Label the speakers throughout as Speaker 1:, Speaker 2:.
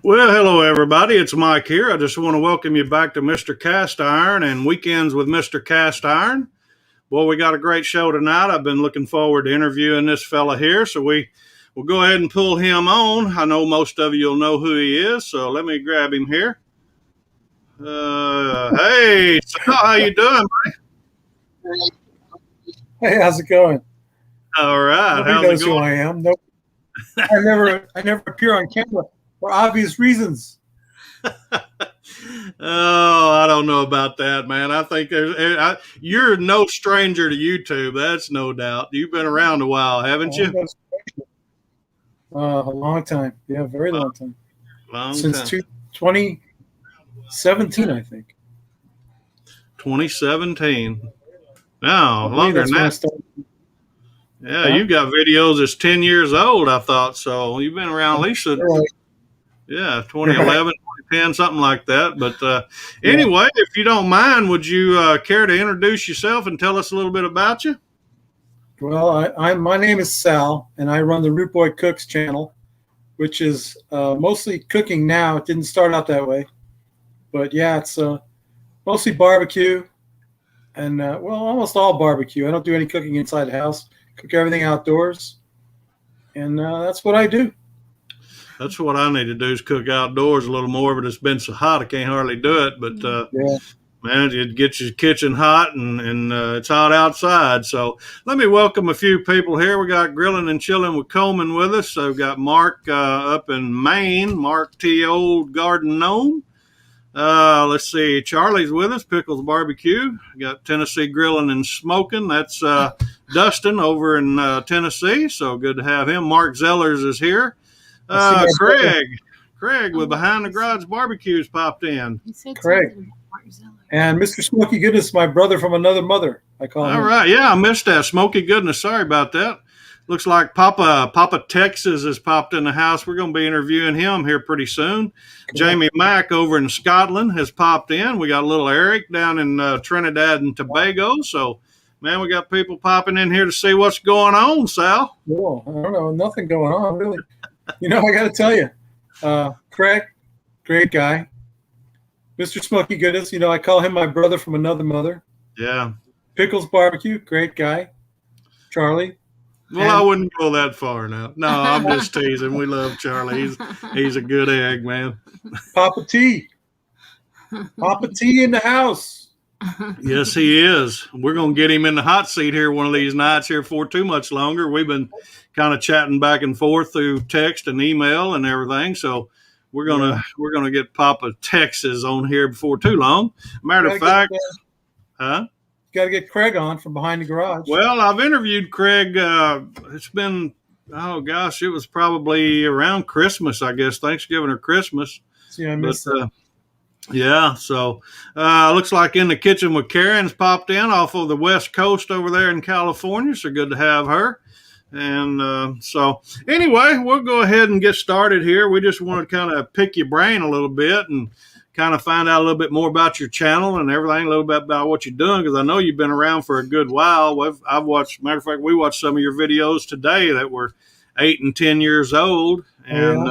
Speaker 1: Well, hello, everybody. It's Mike here. I just want to welcome you back to Mr. Cast Iron and Weekends with Mr. Cast Iron. Well, we got a great show tonight. I've been looking forward to interviewing this fella here, so we'll go ahead and pull him on. I know most of you will know who he is, so let me grab him here. Hey, Sal, how you doing, Mike?
Speaker 2: Hey, how's it going?
Speaker 1: All right.
Speaker 2: Nobody knows who I am. Nope. I never appear on camera for obvious reasons.
Speaker 1: Oh, I don't know about that, man. I think you're no stranger to YouTube. That's no doubt. You've been around a while, haven't you?
Speaker 2: A long time. Yeah, very long time. Since 2017, I think.
Speaker 1: 2017. No, longer than that. Yeah, you got videos that's 10 years old, I thought. So you've been around at least, 2011, 2010, something like that. But anyway, if you don't mind, would you care to introduce yourself and tell us a little bit about you?
Speaker 2: Well, my name is Sal, and I run the Root Boy Cooks channel, which is mostly cooking now. It didn't start out that way. But, yeah, it's mostly barbecue and, almost all barbecue. I don't do any cooking inside the house. Cook everything outdoors, and that's what I do.
Speaker 1: That's what I need to do is cook outdoors a little more, but it's been so hot I can't hardly do it. But, man, it gets your kitchen hot, and it's hot outside. So let me welcome a few people here. We got Grilling and Chilling with Coleman with us. So we've got Mark up in Maine, Mark T. Old Garden Gnome. Let's see. Charlie's with us, Pickles Barbecue. We got Tennessee Grilling and Smoking. That's Dustin over in Tennessee. So good to have him. Mark Zellers is here. Craig with Behind the Garage Barbecues popped in.
Speaker 2: Craig. And Mr. Smoky Goodness, my brother from another mother, I call him.
Speaker 1: All right. Yeah, I missed that. Smoky Goodness. Sorry about that. Looks like Papa Texas has popped in the house. We're going to be interviewing him here pretty soon. Cool. Jamie Mack over in Scotland has popped in. We got little Eric down in Trinidad and Tobago. So, man, we got people popping in here to see what's going on, Sal.
Speaker 2: Cool. I don't know. Nothing going on, really. I got to tell you, Craig, great guy. Mr. Smoky Goodness, I call him my brother from another mother.
Speaker 1: Yeah.
Speaker 2: Pickles Barbecue, great guy. Charlie.
Speaker 1: Well, I wouldn't go that far now. No, I'm just teasing. We love Charlie. He's a good egg, man.
Speaker 2: Papa T. Papa T in the house.
Speaker 1: Yes, he is. We're going to get him in the hot seat here one of these nights here for too much longer. We've been kind of chatting back and forth through text and email and everything. So we're gonna get Papa Texas on here before too long. Matter of fact,
Speaker 2: got to get Craig on from Behind the Garage.
Speaker 1: Well, I've interviewed Craig. It's been, it was probably around Christmas, I guess, Thanksgiving or Christmas.
Speaker 2: See, I missed that.
Speaker 1: Yeah, so looks like In the Kitchen with Karen's popped in off of the West Coast over there in California. So good to have her. And so anyway, we'll go ahead and get started here. We just want to kind of pick your brain a little bit and kind of find out a little bit more about your channel and everything, a little bit about what you're doing, because I know you've been around for a good while. I've watched, matter of fact, we watched some of your videos today that were 8 and 10 years old. And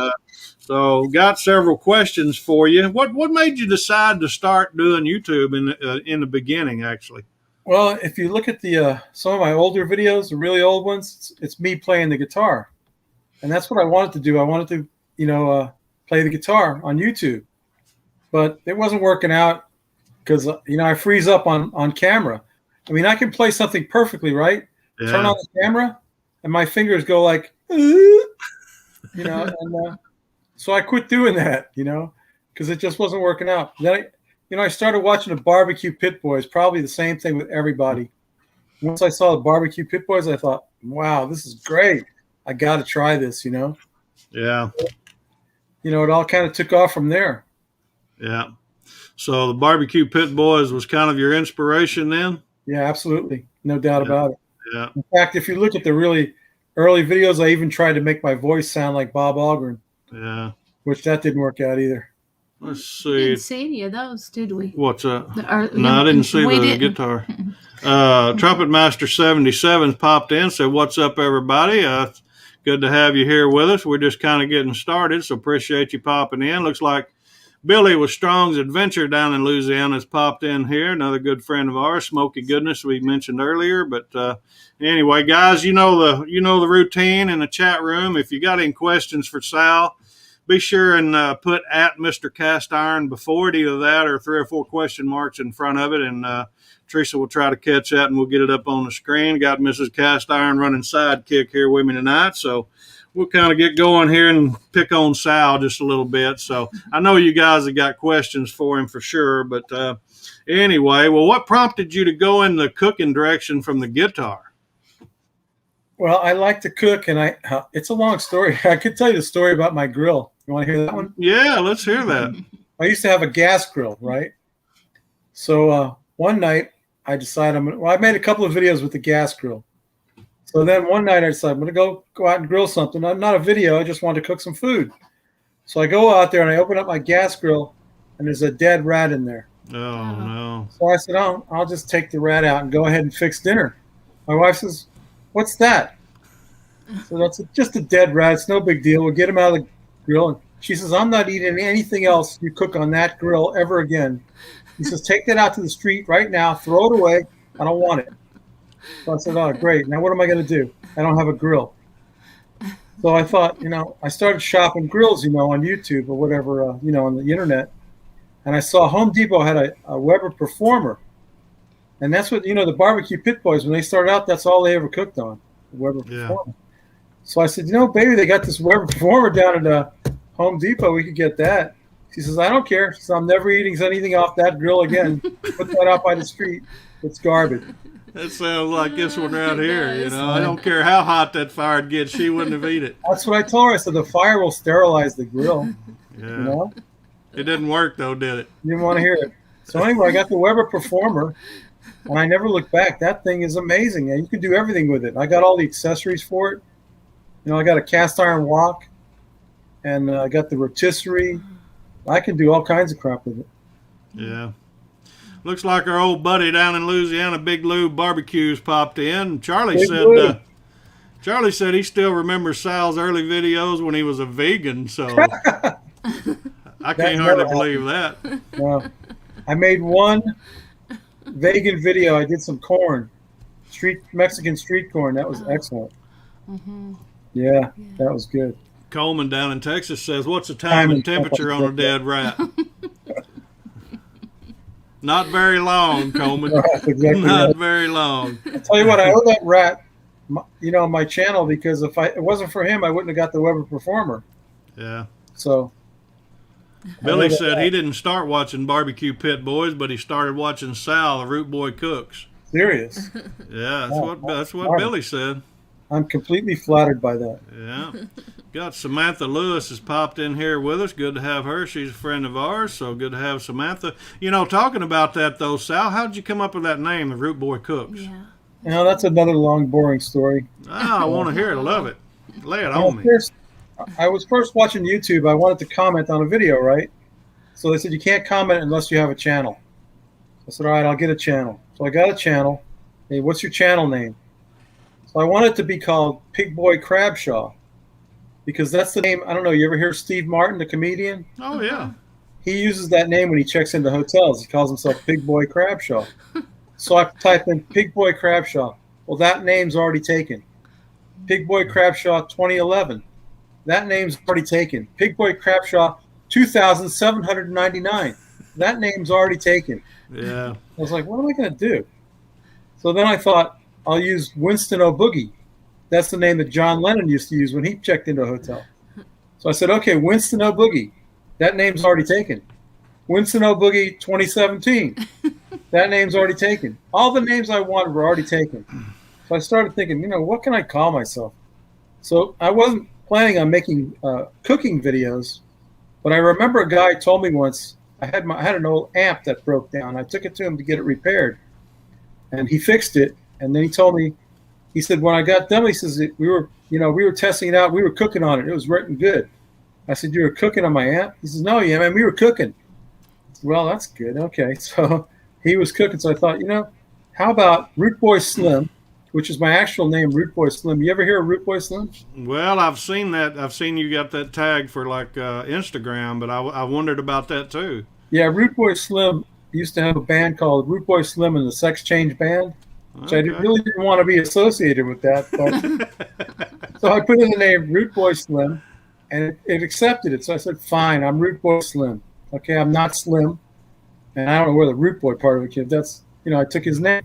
Speaker 1: so got several questions for you. What made you decide to start doing YouTube in the beginning, actually?
Speaker 2: Well, if you look at the some of my older videos, the really old ones, it's me playing the guitar. And that's what I wanted to do. I wanted to, play the guitar on YouTube. But it wasn't working out because, I freeze up on camera. I mean, I can play something perfectly, right? Yeah. Turn on the camera, and my fingers go like, and so I quit doing that, because it just wasn't working out. Then I started watching the Barbecue Pit Boys, probably the same thing with everybody. Once I saw the Barbecue Pit Boys, I thought, wow, this is great. I got to try this,
Speaker 1: Yeah.
Speaker 2: It all kind of took off from there.
Speaker 1: Yeah. So the Barbecue Pit Boys was kind of your inspiration then?
Speaker 2: Yeah, absolutely. No doubt about it.
Speaker 1: Yeah.
Speaker 2: In fact, if you look at the really early videos, I even tried to make my voice sound like Bob Algren.
Speaker 1: Yeah.
Speaker 2: Which that didn't work out either.
Speaker 1: Let's see.
Speaker 3: We didn't see any of those, did we?
Speaker 1: What's that? No, I didn't see the guitar. Trumpet Master 77's popped in, said, "What's up, everybody? Good to have you here with us. We're just kind of getting started, so appreciate you popping in. Looks like Billy with Strong's Adventure down in Louisiana has popped in here. Another good friend of ours, Smoky Goodness, we mentioned earlier. But anyway, guys, you know the routine in the chat room. If you got any questions for Sal, be sure and put at Mr. Cast Iron before it, either that or 3 or 4 question marks in front of it, and Teresa will try to catch that, and we'll get it up on the screen. Got Mrs. Cast Iron running sidekick here with me tonight, so we'll kind of get going here and pick on Sal just a little bit. So I know you guys have got questions for him for sure, but anyway, well, what prompted you to go in the cooking direction from the guitar?
Speaker 2: Well, I like to cook, and it's a long story. I could tell you the story about my grill. You want to hear that one?
Speaker 1: Yeah, let's hear that.
Speaker 2: I used to have a gas grill, right? So one night I decided I made a couple of videos with the gas grill. So then one night I decided I'm going to go out and grill something. Not a video. I just wanted to cook some food. So I go out there and I open up my gas grill, and there's a dead rat in there.
Speaker 1: Oh, no.
Speaker 2: So I said, I'll just take the rat out and go ahead and fix dinner. My wife says, "What's that?" So that's just a dead rat. It's no big deal. We'll get him out of the grill. And she says, "I'm not eating anything else you cook on that grill ever again." He says, "Take that out to the street right now. Throw it away. I don't want it." So I said, "Oh, great. Now what am I going to do? I don't have a grill." So I thought, I started shopping grills, on YouTube or whatever, on the internet. And I saw Home Depot had a Weber Performer. And that's what, the barbecue pit boys, when they started out, that's all they ever cooked on, the Weber Performer. So I said, baby, they got this Weber Performer down at Home Depot. We could get that. She says, "I don't care." She says, "I'm never eating anything off that grill again. Put that out by the street. It's garbage."
Speaker 1: That sounds like this one right here. I don't care how hot that fire gets, she wouldn't have eaten it.
Speaker 2: That's what I told her. I said, the fire will sterilize the grill.
Speaker 1: Yeah. It didn't work, though, did it?
Speaker 2: You didn't want to hear it. So anyway, I got the Weber Performer, and I never looked back. That thing is amazing. And you can do everything with it. I got all the accessories for it. I got a cast iron wok, and I got the rotisserie. I can do all kinds of crap with it.
Speaker 1: Yeah. Looks like our old buddy down in Louisiana, Big Lou Barbecues, popped in. Charlie said he still remembers Sal's early videos when he was a vegan, so I can't hardly believe that.
Speaker 2: No. I made one vegan video. I did some corn, Mexican street corn. That was excellent. Mm-hmm. Yeah, that was good.
Speaker 1: Coleman down in Texas says, "What's the time and temperature on a dead rat?" Not very long, Coleman. Exactly Not very long.
Speaker 2: I'll tell you what, I owe that rat, my channel, because if it wasn't for him, I wouldn't have got the Weber Performer.
Speaker 1: Yeah.
Speaker 2: So.
Speaker 1: Billy said he didn't start watching Barbecue Pit Boys, but he started watching Sal, the Root Boy Cooks.
Speaker 2: Serious?
Speaker 1: Yeah, that's what Billy said.
Speaker 2: I'm completely flattered by that.
Speaker 1: Yeah. Got Samantha Lewis has popped in here with us. Good to have her. She's a friend of ours, so good to have Samantha. Talking about that, though, Sal, how did you come up with that name, the Root Boy Cooks?
Speaker 3: Yeah.
Speaker 2: That's another long, boring story.
Speaker 1: I want to hear it. I love it. Lay it on me.
Speaker 2: I was first watching YouTube. I wanted to comment on a video, right? So they said, you can't comment unless you have a channel. I said, all right, I'll get a channel. So I got a channel. Hey, what's your channel name? So I want it to be called Pig Boy Crabshaw, because that's the name. I don't know. You ever hear Steve Martin, the comedian?
Speaker 1: Oh, yeah.
Speaker 2: He uses that name when he checks into hotels. He calls himself Pig Boy Crabshaw. So I type in Pig Boy Crabshaw. Well, that name's already taken. Pig Boy Crabshaw 2011. That name's already taken. Pig Boy Crabshaw 2,799. That name's already taken.
Speaker 1: Yeah.
Speaker 2: I was like, what am I going to do? So then I thought, I'll use Winston O'Boogie. That's the name that John Lennon used to use when he checked into a hotel. So I said, okay, Winston O'Boogie. That name's already taken. Winston O'Boogie 2017. That name's already taken. All the names I wanted were already taken. So I started thinking, what can I call myself? So I wasn't planning on making cooking videos, but I remember a guy told me once, I had an old amp that broke down. I took it to him to get it repaired, and he fixed it. And then he told me, he said, when I got done, he says, we were testing it out. We were cooking on it. It was written good. I said, you were cooking on my amp? He says, no, yeah, man, we were cooking. I said, well, that's good. Okay. So he was cooking. So I thought, how about Root Boy Slim which is my actual name, Root Boy Slim. You ever hear of Root Boy Slim?
Speaker 1: Well, I've seen that. I've seen you got that tag for like Instagram, but I wondered about that too.
Speaker 2: Yeah, Root Boy Slim used to have a band called Root Boy Slim and the Sex Change Band, which I really didn't want to be associated with that. But so I put in the name Root Boy Slim, and it accepted it. So I said, fine, I'm Root Boy Slim. Okay, I'm not Slim. And I don't know where the Root Boy part of it came. That's, I took his name.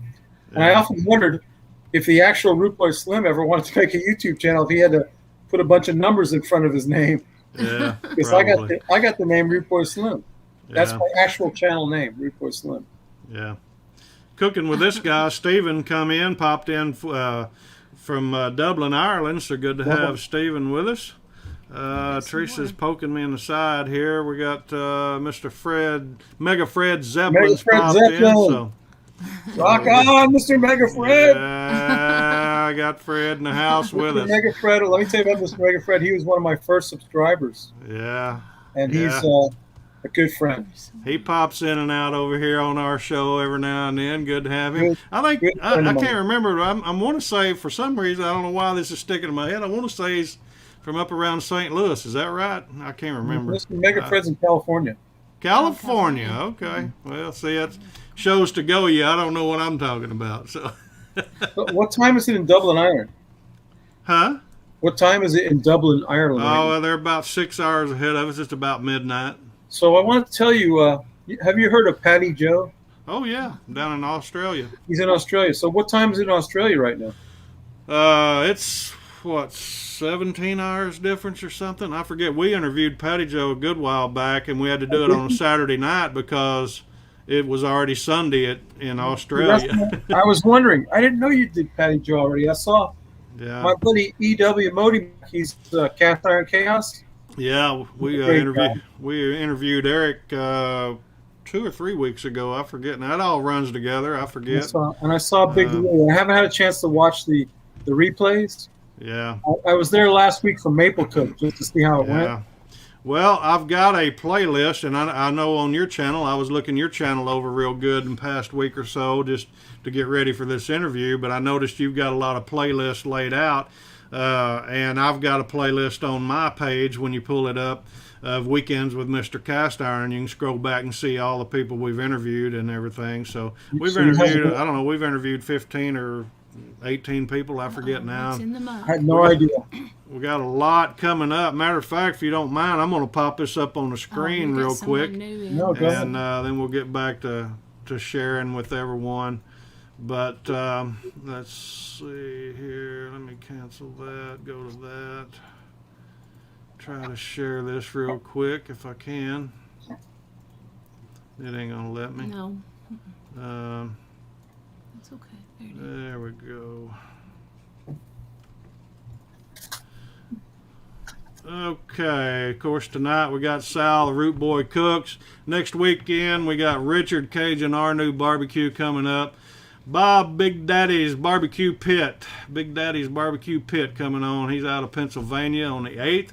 Speaker 2: And I often wondered if the actual Root Boy Slim ever wanted to make a YouTube channel, if he had to put a bunch of numbers in front of his name.
Speaker 1: Yeah,
Speaker 2: because I got the name Root Boy Slim. That's my actual channel name, Root Boy Slim.
Speaker 1: Yeah. Cooking with this guy, Stephen, popped in from Dublin, Ireland. So good to have Stephen with us. Teresa's poking me in the side here. We got Mr. Mega Fred Zeppelin's popped in. So.
Speaker 2: Rock on, Mr. Mega Fred.
Speaker 1: Yeah, I got Fred in the house with us.
Speaker 2: Mega Fred, let me tell you about Mr. Mega Fred. He was one of my first subscribers.
Speaker 1: Yeah.
Speaker 2: And he's a good friend.
Speaker 1: He pops in and out over here on our show every now and then. Good to have him. I can't remember. I want to say, for some reason, I don't know why this is sticking in my head, I want to say he's from up around St. Louis. Is that right? I can't remember.
Speaker 2: Mr. Mega Fred's in California.
Speaker 1: California. Okay. Well, see, that shows to go. I don't know what I'm talking about. So,
Speaker 2: what time is it in Dublin, Ireland?
Speaker 1: Huh?
Speaker 2: What time is it in Dublin, Ireland?
Speaker 1: Oh, they're about 6 hours ahead of us. It's about midnight.
Speaker 2: So I want to tell you, have you heard of Paddy Joe?
Speaker 1: Oh, yeah. Down in Australia.
Speaker 2: He's in Australia. So what time is it in Australia right now?
Speaker 1: It's, 17 hours difference or something? I forget. We interviewed Paddy Joe a good while back, and we had to do it on a Saturday night because it was already Sunday in Australia.
Speaker 2: I was wondering. I didn't know you did Paddy Joe already. I saw my buddy E.W. Modi. He's Cast Iron Chaos.
Speaker 1: Yeah, we interviewed Eric 2 or 3 weeks ago. I forget. Now, it all runs together. I forget.
Speaker 2: I saw Big Lou. I haven't had a chance to watch the replays.
Speaker 1: Yeah.
Speaker 2: I was there last week for Maple Cook just to see how it went.
Speaker 1: Well, I've got a playlist, and I know on your channel, I was looking your channel over real good in the past week or so just to get ready for this interview, but I noticed you've got a lot of playlists laid out, and I've got a playlist on my page when you pull it up of Weekends with Mr. Cast Iron. You can scroll back and see all the people we've interviewed and everything. So we've interviewed 15 or 18 people, I forget now.
Speaker 2: I had no idea.
Speaker 1: We got a lot coming up. Matter of fact, if you don't mind, I'm going to pop this up on the screen real quick, and then we'll get back to sharing with everyone. But let's see here. Let me cancel that. Go to that. Try to share this real quick if I can. It ain't going to let me.
Speaker 3: No. It's okay.
Speaker 1: There we go. Okay, of course tonight we got Sal, the Root Boy Cooks. Next weekend we got Richard Cajun, our new barbecue coming up. Bob, Big Daddy's Barbecue Pit. Big Daddy's Barbecue Pit coming on. He's out of Pennsylvania on the 8th.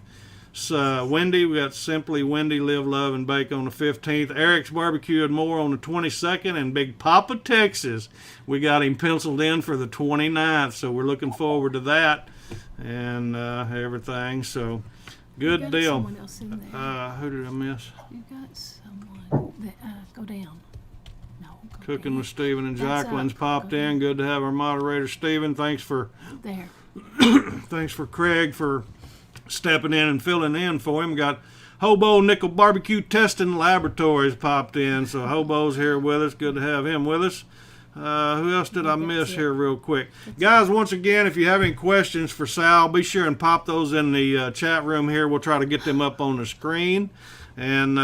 Speaker 1: Wendy, we got Simply Wendy, Live, Love, and Bake on the 15th. Eric's Barbecue and More on the 22nd. And Big Papa Texas, we got him penciled in for the 29th. So we're looking forward to that and everything. So good deal.
Speaker 3: Someone else in there.
Speaker 1: Who did I miss?
Speaker 3: You got someone that go down. No, go
Speaker 1: Cooking
Speaker 3: down.
Speaker 1: with Stephen and
Speaker 3: That's
Speaker 1: Jacqueline's
Speaker 3: up.
Speaker 1: popped
Speaker 3: Go
Speaker 1: in. Good to have our moderator, Stephen. Thanks for
Speaker 3: there.
Speaker 1: thanks for Craig for stepping in and filling in for him. Got Hobo Nickel Barbecue Testing Laboratories popped in. So Hobo's here with us. Good to have him with us. Who else did I miss here real quick? Guys, once again, if you have any questions for Sal, be sure and pop those in the chat room here. We'll try to get them up on the screen. And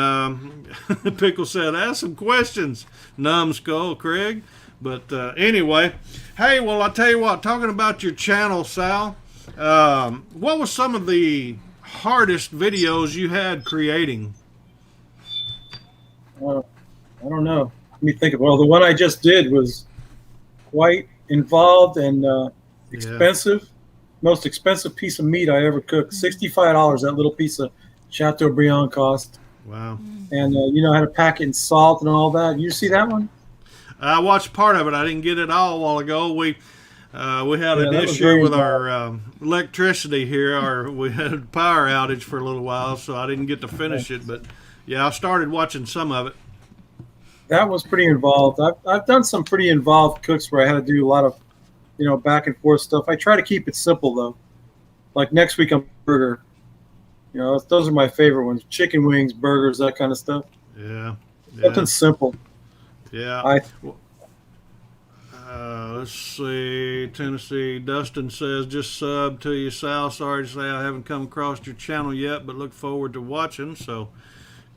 Speaker 1: Pickle said, ask some questions, numbskull, Craig. But anyway, hey, well, I'll tell you what, talking about your channel, Sal, what was some of the hardest videos you had creating?
Speaker 2: I don't know. Let me think. Well, the one I just did was quite involved and expensive. Most expensive piece of meat I ever cooked. $65, that little piece of Chateaubriand cost.
Speaker 1: Wow.
Speaker 2: And you know how to pack it in salt and all that. You see that one?
Speaker 1: I watched part of it. I didn't get it all a while ago. We had an
Speaker 2: that was
Speaker 1: issue
Speaker 2: very
Speaker 1: with our electricity here. We had a power outage for a little while, so I didn't get to finish it. But yeah, I started watching some of it.
Speaker 2: That was pretty involved. I've done some pretty involved cooks where I had to do a lot of, back and forth stuff. I try to keep it simple though. Like next week I'm burger. Those are my favorite ones: chicken wings, burgers, that kind of stuff.
Speaker 1: Yeah.
Speaker 2: Something simple.
Speaker 1: Yeah. Let's see. Tennessee. Dustin says, just sub to you, Sal. Sorry to say I haven't come across your channel yet, but look forward to watching. So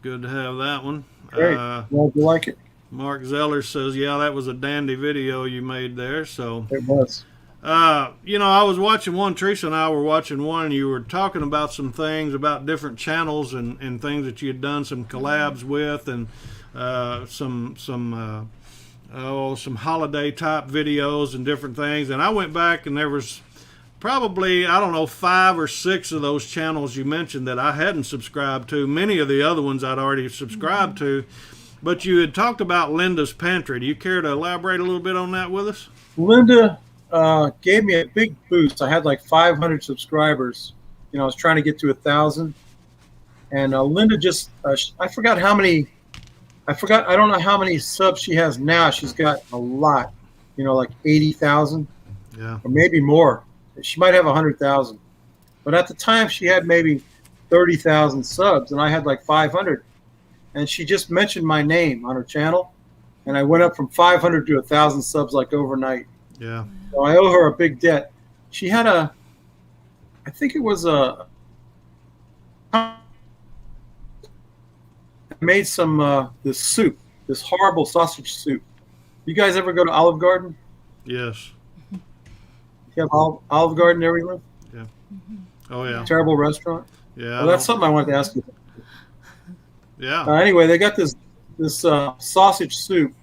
Speaker 1: good to have that one.
Speaker 2: Great. Glad you like it.
Speaker 1: Mark Zeller says, yeah, that was a dandy video you made there. So
Speaker 2: it was.
Speaker 1: I was watching one, Teresa and I were watching one, and you were talking about some things about different channels and things that you had done some collabs with, and some holiday type videos and different things. And I went back, and there was probably, 5 or 6 of those channels you mentioned that I hadn't subscribed to. Many of the other ones I'd already subscribed to. But you had talked about Linda's Pantry. Do you care to elaborate a little bit on that with us?
Speaker 2: Linda gave me a big boost. I had like 500 subscribers. I was trying to get to 1,000. And Linda just, I forgot how many, I don't know how many subs she has now. She's got a lot, like 80,000.
Speaker 1: Yeah.
Speaker 2: Or maybe more. She might have 100,000. But at the time, she had maybe 30,000 subs, and I had like 500. And she just mentioned my name on her channel, and I went up from 500 to 1,000 subs like overnight.
Speaker 1: Yeah.
Speaker 2: So I owe her a big debt. She had I think it was I made some this soup, this horrible sausage soup. You guys ever go to Olive Garden?
Speaker 1: Yes.
Speaker 2: You have Olive Garden where you live?
Speaker 1: Yeah. Oh yeah.
Speaker 2: Terrible restaurant.
Speaker 1: Yeah.
Speaker 2: Well, that's something I wanted to ask you.
Speaker 1: Yeah.
Speaker 2: Anyway, they got this sausage soup,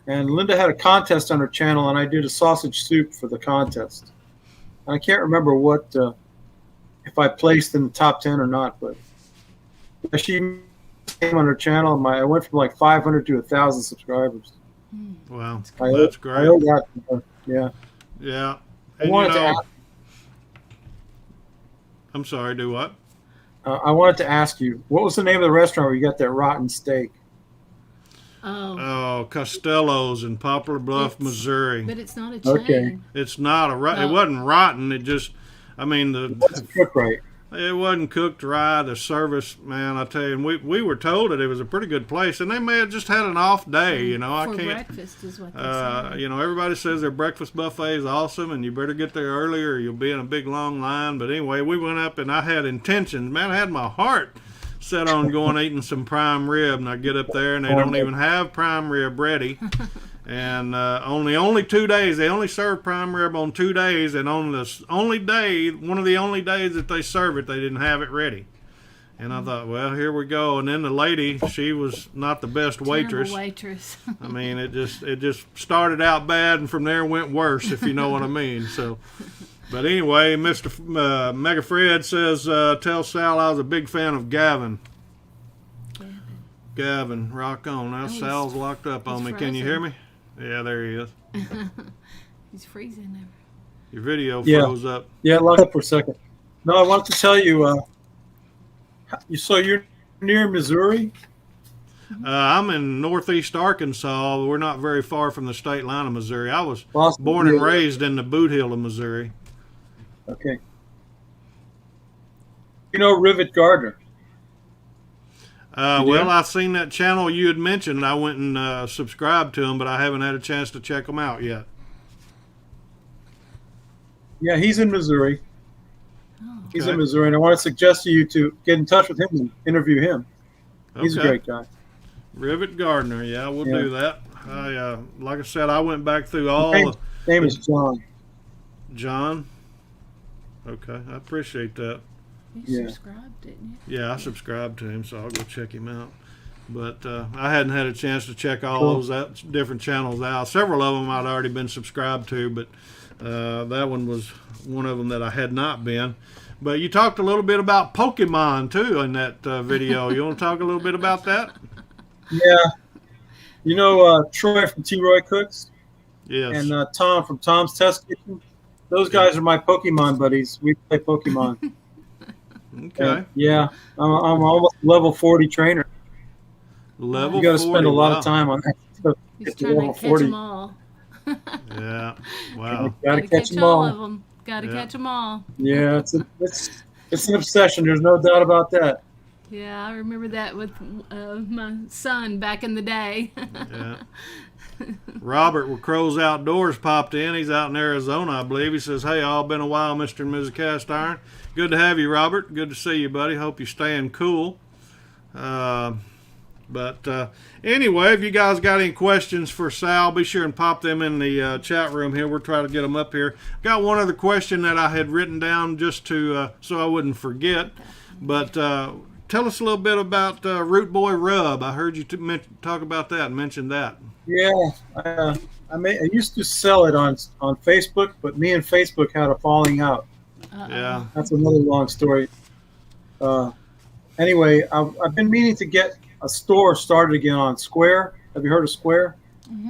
Speaker 2: and Linda had a contest on her channel, and I did a sausage soup for the contest. I can't remember what if I placed in the top 10 or not, but she came on her channel. I went from like 500 to 1,000 subscribers.
Speaker 1: Wow,
Speaker 2: that's
Speaker 1: great.
Speaker 2: I owe that to her. Yeah.
Speaker 1: Yeah.
Speaker 2: I wanted to ask,
Speaker 1: I'm sorry. Do what?
Speaker 2: I wanted to ask you, what was the name of the restaurant where you got that rotten steak?
Speaker 3: Oh,
Speaker 1: Costello's in Poplar Bluff, Missouri.
Speaker 3: But it's not a chain.
Speaker 2: Okay.
Speaker 1: It's not it wasn't rotten. It just,
Speaker 2: It wasn't cooked right.
Speaker 1: It wasn't cooked right. The service, man, I tell you, and we were told that it was a pretty good place, and they may have just had an off day. I
Speaker 3: For
Speaker 1: can't.
Speaker 3: breakfast is what they say.
Speaker 1: Everybody says their breakfast buffet is awesome, and you better get there early or you'll be in a big long line. But anyway, we went up, and I had intentions. Man, I had my heart set on going eating some prime rib, and I get up there, and they don't even have prime rib ready. And only 2 days. They only serve prime rib on 2 days, and on the only day, one of the only days that they serve it, they didn't have it ready. And I thought, well, here we go. And then the lady, she was not the best waitress.
Speaker 3: Terrible waitress.
Speaker 1: I mean, it just started out bad, and from there went worse, if you know what I mean. So, but anyway, Mr. Mega Fred says, tell Sal I was a big fan of Gavin. Gavin, rock on. Now Sal's locked up on me. Can you hear me? Yeah, there he is.
Speaker 3: He's freezing there.
Speaker 1: Your video froze up.
Speaker 2: Yeah, locked up for a second. No, I wanted to tell you, so you're near Missouri?
Speaker 1: I'm in northeast Arkansas. We're not very far from the state line of Missouri. I was
Speaker 2: Boston,
Speaker 1: born and raised in the Boot Heel of Missouri.
Speaker 2: Okay. You know Rivet Gardner?
Speaker 1: Well, I've seen that channel you had mentioned. I went and subscribed to him, but I haven't had a chance to check him out yet.
Speaker 2: Yeah, he's in Missouri.
Speaker 3: Oh.
Speaker 2: He's in Missouri, and I want to suggest to you to get in touch with him and interview him. He's a great guy.
Speaker 1: Rivet Gardner, yeah, we'll do that. Like I said, I went back through all.
Speaker 2: His name is John.
Speaker 1: John. Okay, I appreciate that.
Speaker 3: You subscribed, didn't you?
Speaker 1: Yeah, I subscribed to him, so I'll go check him out. But I hadn't had a chance to check all those different channels out. Several of them I'd already been subscribed to, but that one was one of them that I had not been. But you talked a little bit about Pokemon, too, in that video. You want to talk a little bit about that?
Speaker 2: Yeah. You know Troy from T. Roy Cooks?
Speaker 1: Yes.
Speaker 2: and Tom from Tom's Test Kitchen. Those guys are my Pokemon buddies. We play Pokemon.
Speaker 1: Okay.
Speaker 2: And, yeah, I'm almost level 40 trainer.
Speaker 1: Level
Speaker 2: You got to
Speaker 1: 40.
Speaker 2: spend a lot
Speaker 1: Wow.
Speaker 2: of time on that. To
Speaker 3: He's
Speaker 2: get to
Speaker 3: trying
Speaker 2: level
Speaker 3: to catch
Speaker 2: 40.
Speaker 3: them all.
Speaker 1: Yeah. Wow.
Speaker 2: Gotta catch them all.
Speaker 3: of them. Gotta
Speaker 1: Yeah.
Speaker 3: catch them all.
Speaker 2: Yeah, it's an obsession. There's no doubt about that.
Speaker 3: Yeah, I remember that with my son back in the day.
Speaker 1: Yeah. Robert with Crow's Outdoors popped in. He's out in Arizona, I believe. He says, "Hey, all been a while, Mr. and Mrs. Cast Iron. Good to have you, Robert. Good to see you, buddy. Hope you're staying cool." Anyway, if you guys got any questions for Sal, be sure and pop them in the chat room here. We'll try to get them up here. Got one other question that I had written down just to so I wouldn't forget. But tell us a little bit about Root Boy Rub. I heard you talk about that and mention that.
Speaker 2: Yeah, I used to sell it on Facebook, but me and Facebook had a falling out.
Speaker 1: Yeah.
Speaker 2: That's another long story. Anyway, I've been meaning to get a store started again on Square. Have you heard of Square?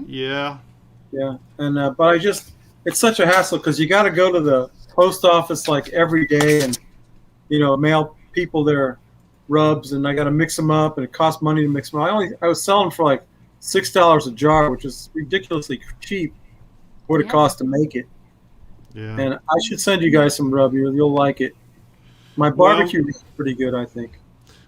Speaker 1: Yeah.
Speaker 2: Yeah, and but it's such a hassle because you got to go to the post office like every day and mail people their rubs, and I got to mix them up, and it costs money to mix them up. I was selling for like $6 a jar, which is ridiculously cheap for what it costs to make it.
Speaker 1: Yeah.
Speaker 2: And I should send you guys some rub. You'll like it. My barbecue is pretty good, I think.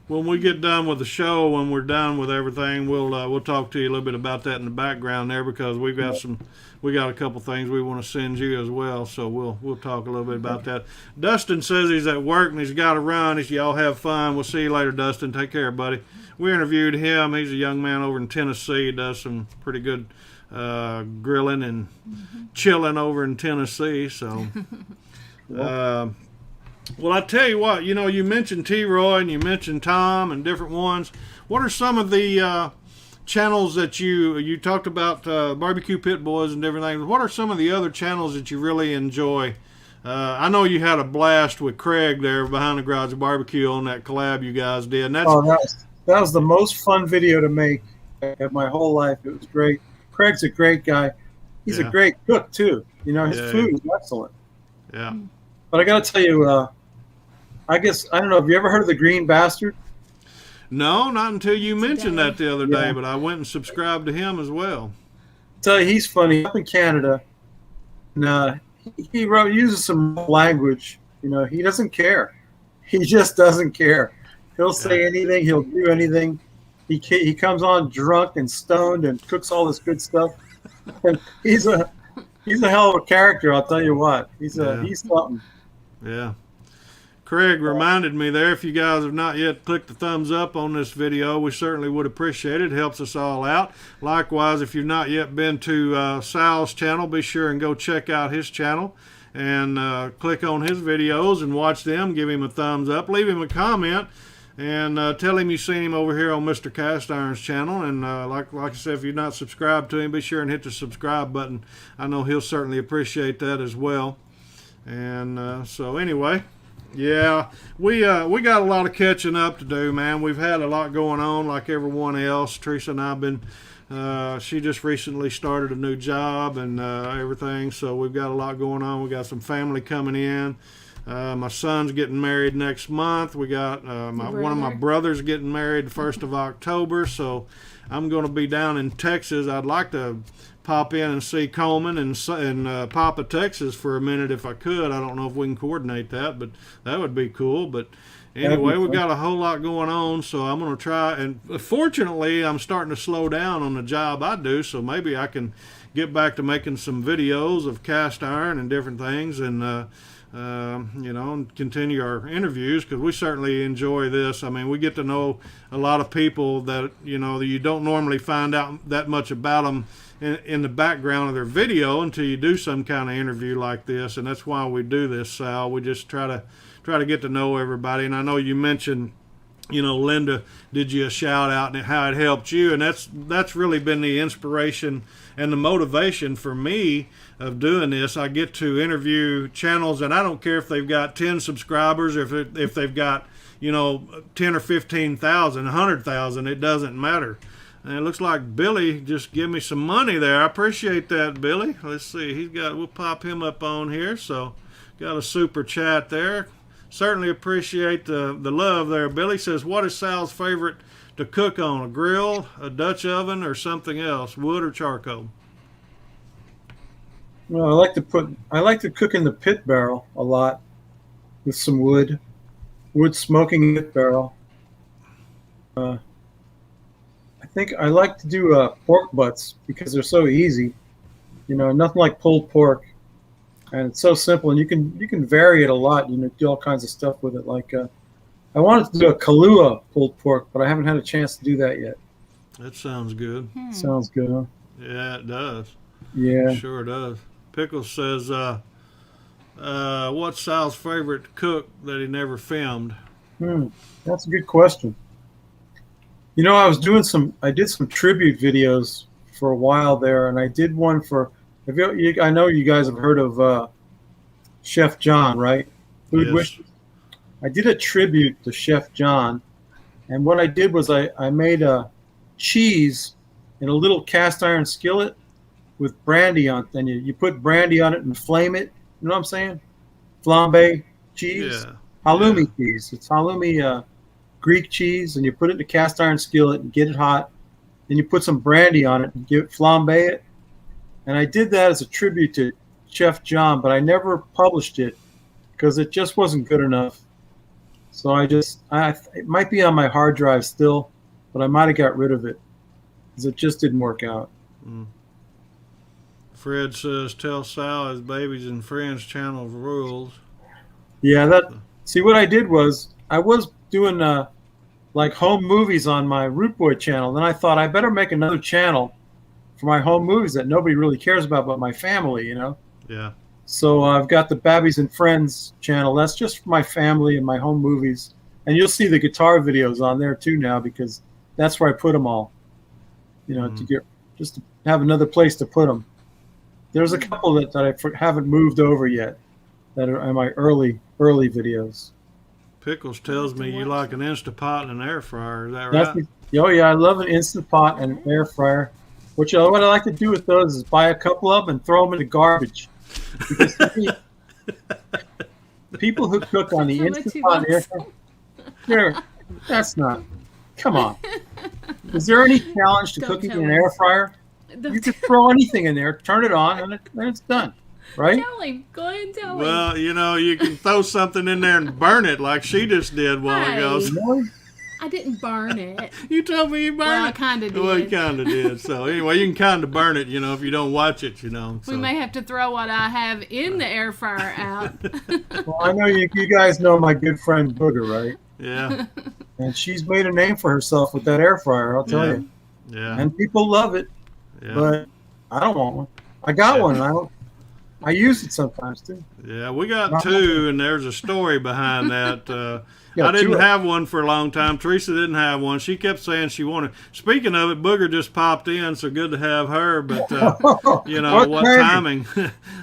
Speaker 1: When we get done with the show, when we're done with everything, we'll talk to you a little bit about that in the background there, because we got a couple things we want to send you as well. So we'll talk a little bit about that. Dustin says he's at work and he's got to run. Y'all have fun. We'll see you later, Dustin. Take care, buddy. We interviewed him. He's a young man over in Tennessee. He does some pretty good grilling and chilling over in Tennessee. So. Well, I tell you what, you mentioned T-Roy and you mentioned Tom and different ones. What are some of the channels that you talked about, Barbecue Pit Boys and different things? What are some of the other channels that you really enjoy? I know you had a blast with Craig there behind the Garage Barbecue on that collab you guys did. And
Speaker 2: that was the most fun video to make of my whole life. It was great. Craig's a great guy. He's a great cook too. His food is excellent.
Speaker 1: Yeah.
Speaker 2: But I got to tell you, I don't know. Have you ever heard of the Green Bastard?
Speaker 1: No, not until you mentioned that the other day, but I went and subscribed to him as well.
Speaker 2: I tell you, he's funny. Up in Canada, and he uses some language. He doesn't care. He just doesn't care. He'll say anything. He'll do anything. He comes on drunk and stoned and cooks all this good stuff. And he's a hell of a character. I'll tell you what. He's something.
Speaker 1: Yeah. Craig reminded me there, if you guys have not yet clicked the thumbs up on this video, we certainly would appreciate it. It helps us all out. Likewise, if you've not yet been to Sal's channel, be sure and go check out his channel and click on his videos and watch them. Give him a thumbs up. Leave him a comment and tell him you've seen him over here on Mr. Cast Iron's channel. And like I said, if you're not subscribed to him, be sure and hit the subscribe button. I know he'll certainly appreciate that as well. And so anyway, yeah, we got a lot of catching up to do, man. We've had a lot going on like everyone else. Teresa and I have been, she just recently started a new job and everything, so we've got a lot going on. We got some family coming in. My son's getting married next month. We got one of my brothers getting married the 1st of October, so I'm going to be down in Texas. I'd like to pop in and see Coleman and Papa, Texas for a minute if I could. I don't know if we can coordinate that, but that would be cool. But anyway, we've got a whole lot going on, so I'm going to try. And fortunately, I'm starting to slow down on the job I do, so maybe I can get back to making some videos of cast iron and different things, and and continue our interviews, because we certainly enjoy this. I mean, we get to know a lot of people that you don't normally find out that much about them in the background of their video until you do some kind of interview like this, and that's why we do this, Sal. We just try to get to know everybody. And I know you mentioned, Linda did you a shout out and how it helped you, and that's really been the inspiration and the motivation for me of doing this. I get to interview channels, and I don't care if they've got 10 subscribers, or if they've got 10 or 15,000, 100,000, it doesn't matter. And it looks like Billy just gave me some money there. I appreciate that, Billy. Let's see. We'll pop him up on here. So got a super chat there. Certainly appreciate the love there. Billy says, what is Sal's favorite to cook on? A grill, a Dutch oven, or something else? Wood or charcoal?
Speaker 2: Well, I like to cook in the pit barrel a lot with some wood smoking pit barrel. I think I like to do pork butts because they're so easy. You know, nothing like pulled pork, and it's so simple. And you can vary it a lot. You know, do all kinds of stuff with it. Like I wanted to do a Kahlua pulled pork, but I haven't had a chance to do that yet.
Speaker 1: That sounds good.
Speaker 2: Sounds good, huh?
Speaker 1: Yeah, it does.
Speaker 2: Yeah,
Speaker 1: It sure does. Pickles says, what's Sal's favorite cook that he never filmed?
Speaker 2: That's a good question. You know, I did some tribute videos for a while there, and I did one for, I know you guys have heard of Chef John, right? Food
Speaker 1: Yes.
Speaker 2: Wishes. I did a tribute to Chef John, and what I did was I made a cheese in a little cast iron skillet with brandy on it. Then you put brandy on it and flame it. You know what I'm saying? Flambe cheese.
Speaker 1: Yeah.
Speaker 2: Halloumi cheese. It's halloumi Greek cheese, and you put it in a cast iron skillet and get it hot. Then you put some brandy on it and flambe it. And I did that as a tribute to Chef John, but I never published it because it just wasn't good enough. So it might be on my hard drive still, but I might have got rid of it because it just didn't work out.
Speaker 1: Fred says, tell Sal his Babies and Friends channel rules.
Speaker 2: Yeah, see what I did was I was doing like home movies on my Root Boy channel. Then I thought I better make another channel for my home movies that nobody really cares about but my family, you know?
Speaker 1: Yeah.
Speaker 2: So I've got the Babbies and Friends channel. That's just for my family and my home movies. And you'll see the guitar videos on there too now because that's where I put them all, you know, to have another place to put them. There's a couple that I haven't moved over yet that are in my early videos.
Speaker 1: Pickles tells me you like an Instapot and an air fryer. Is that right?
Speaker 2: Oh, yeah, I love an Instant Pot and an air fryer. What I like to do with those is buy a couple of them and throw them in the garbage. Because people who cook on the Instant Pot and air fryer, that's not. Come on. Is there any challenge to cooking in an air fryer? You can throw anything in there, turn it on, and then it's done. Right?
Speaker 3: Tell him. Go ahead and tell him.
Speaker 1: Well, you know, you can throw something in there and burn it like she just did a while ago.
Speaker 2: Really?
Speaker 3: I didn't burn it.
Speaker 1: You told me you burned it.
Speaker 3: Well, I kind of did.
Speaker 1: Well, you kind of did. So anyway, you can kind of burn it, you know, if you don't watch it, you know. So.
Speaker 3: We may have to throw what I have in the air fryer out.
Speaker 2: Well, I know you guys know my good friend Booger, right?
Speaker 1: Yeah.
Speaker 2: And she's made a name for herself with that air fryer, I'll tell you.
Speaker 1: Yeah.
Speaker 2: And people love it.
Speaker 1: Yeah.
Speaker 2: But I don't want one. I got one. And I use it sometimes too.
Speaker 1: Yeah, we got two, and there's a story behind that.
Speaker 2: Yeah,
Speaker 1: I didn't have one for a long time. Teresa didn't have one. She kept saying she wanted. Speaking of it, Booger just popped in, so good to have her. But you know what timing?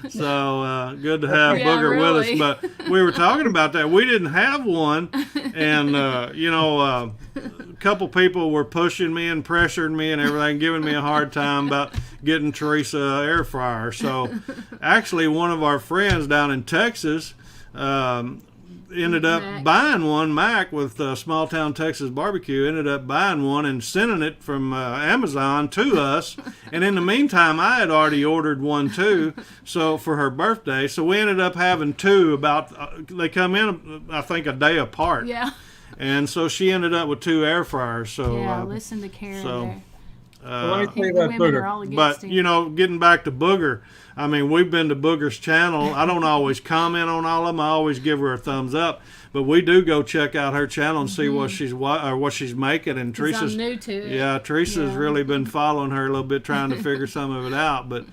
Speaker 1: So good to have Booger with us. But we were talking about that. We didn't have one, and you know, a couple people were pushing me and pressuring me and everything, giving me a hard time about getting Teresa an air fryer. So actually, one of our friends down in Texas. Ended up buying one. Mac with Small Town Texas Barbecue ended up buying one and sending it from Amazon to us. And in the meantime, I had already ordered one too, so for her birthday. So we ended up having two. They come in, I think, a day apart.
Speaker 3: Yeah.
Speaker 1: And so she ended up with two air fryers. So
Speaker 3: yeah, listen to Karen there.
Speaker 2: Well, let me tell you about Booger.
Speaker 1: But, you know, getting back to Booger, I mean, we've been to Booger's channel. I don't always comment on all of them. I always give her a thumbs up. But we do go check out her channel and see what she's making. And Teresa's
Speaker 3: I'm new to it.
Speaker 1: Yeah, Teresa's really been following her a little bit, trying to figure some of it out. But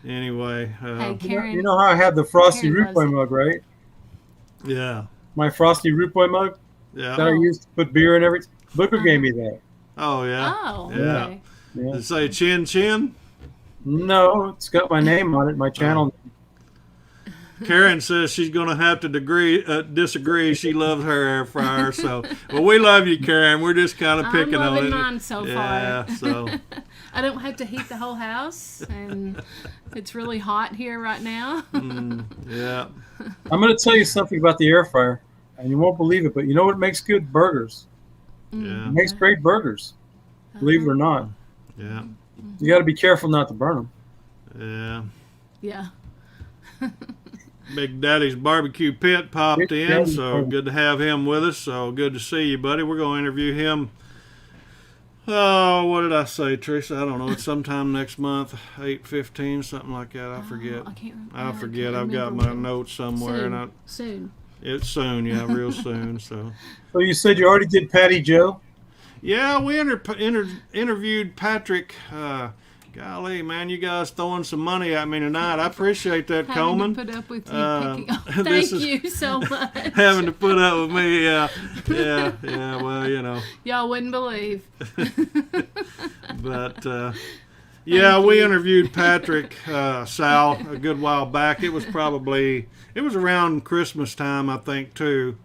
Speaker 1: anyway.
Speaker 3: Hey, Karen,
Speaker 2: you know how I have the Frosty Root Boy mug, right?
Speaker 1: Yeah.
Speaker 2: My Frosty Root Boy mug?
Speaker 1: Yeah.
Speaker 2: That I used to put beer in everything. Booger gave me that.
Speaker 1: Oh, yeah.
Speaker 3: Oh,
Speaker 1: yeah.
Speaker 3: okay.
Speaker 2: Yeah.
Speaker 1: Does it say Chin Chin?
Speaker 2: No, it's got my name on it, my channel.
Speaker 1: Karen says she's going to have to disagree. She loves her air fryer. So, well, we love you, Karen. We're just kind of picking
Speaker 3: I'm
Speaker 1: on
Speaker 3: loving
Speaker 1: it.
Speaker 3: mine so
Speaker 1: Yeah,
Speaker 3: far.
Speaker 1: so
Speaker 3: I don't have to heat the whole house, and it's really hot here right now.
Speaker 1: yeah.
Speaker 2: I'm going to tell you something about the air fryer, and you won't believe it, but you know what makes good burgers?
Speaker 1: Yeah.
Speaker 2: It makes great burgers, believe it or not.
Speaker 1: Yeah.
Speaker 2: You got to be careful not to burn them.
Speaker 1: Yeah.
Speaker 3: Yeah.
Speaker 1: Big Daddy's Barbecue Pit popped
Speaker 2: Big
Speaker 1: in,
Speaker 2: Daddy's
Speaker 1: so
Speaker 2: Barbecue.
Speaker 1: good to have him with us. So good to see you, buddy. We're going to interview him. Oh, what did I say, Teresa? I don't know. It's sometime next month, 8/15, something like that. I forget.
Speaker 3: I can't remember.
Speaker 1: I forget. I've got my notes somewhere, and
Speaker 3: Soon.
Speaker 1: it's soon. Yeah, real soon. So.
Speaker 2: So you said you already did Patty Joe?
Speaker 1: Yeah, we interviewed Patrick. Golly, man, you guys throwing some money at me tonight. I appreciate that,
Speaker 3: Having
Speaker 1: Coleman.
Speaker 3: to put up with you picking. Oh,
Speaker 1: this
Speaker 3: thank
Speaker 1: is
Speaker 3: you so much.
Speaker 1: Having to put up with me, yeah. Well, you know.
Speaker 3: Y'all wouldn't believe.
Speaker 1: But yeah, we interviewed Patrick Sal a good while back. It was around Christmas time, I think, too.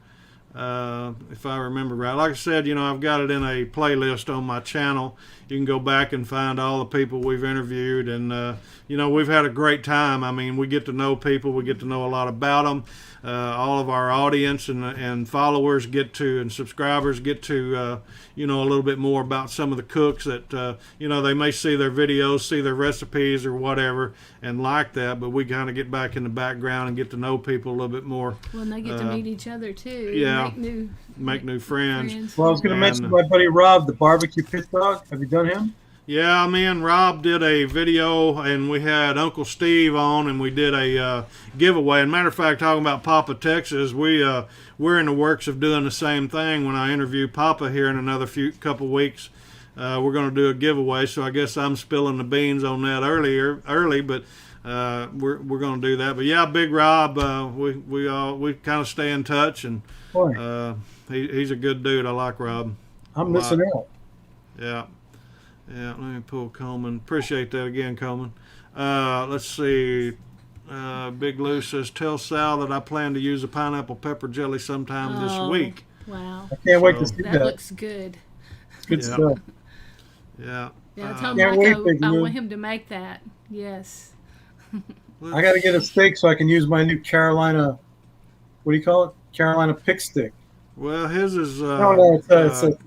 Speaker 1: If I remember right. Like I said, you know, I've got it in a playlist on my channel. You can go back and find all the people we've interviewed, and you know, we've had a great time. I mean, we get to know people, we get to know a lot about them. All of our audience and followers and subscribers get to you know, a little bit more about some of the cooks that you know, they may see their videos, see their recipes or whatever, and like that. But we kind of get back in the background and get to know people a little bit more.
Speaker 3: Well, and they get to meet each other too.
Speaker 1: Yeah,
Speaker 3: Make
Speaker 1: new friends.
Speaker 2: Well, I was going to mention my buddy Rob, the barbecue pit dog. Have you done him?
Speaker 1: Yeah, me and Rob did a video, and we had Uncle Steve on, and we did a giveaway. And matter of fact, talking about Papa Texas, we're in the works of doing the same thing. When I interview Papa here in another couple weeks, we're going to do a giveaway. So I guess I'm spilling the beans on that early, but we're going to do that. But yeah, Big Rob, we kind of stay in touch, and he's a good dude. I like Rob.
Speaker 2: I'm missing out.
Speaker 1: Yeah. Yeah, let me pull Coleman. Appreciate that again, Coleman. Let's see. Big Lou says, tell Sal that I plan to use a pineapple pepper jelly sometime this week.
Speaker 3: Wow.
Speaker 2: I can't wait to see
Speaker 3: That
Speaker 2: that.
Speaker 3: looks good.
Speaker 2: It's good stuff.
Speaker 1: Yeah.
Speaker 3: Yeah, tell
Speaker 2: Can't
Speaker 3: Mike
Speaker 2: wait,
Speaker 3: I
Speaker 2: Big
Speaker 3: want him to make that. Yes.
Speaker 2: I got to get a steak so I can use my new Carolina, what do you call it? Carolina pick stick.
Speaker 1: Well, his is...
Speaker 2: No, it's a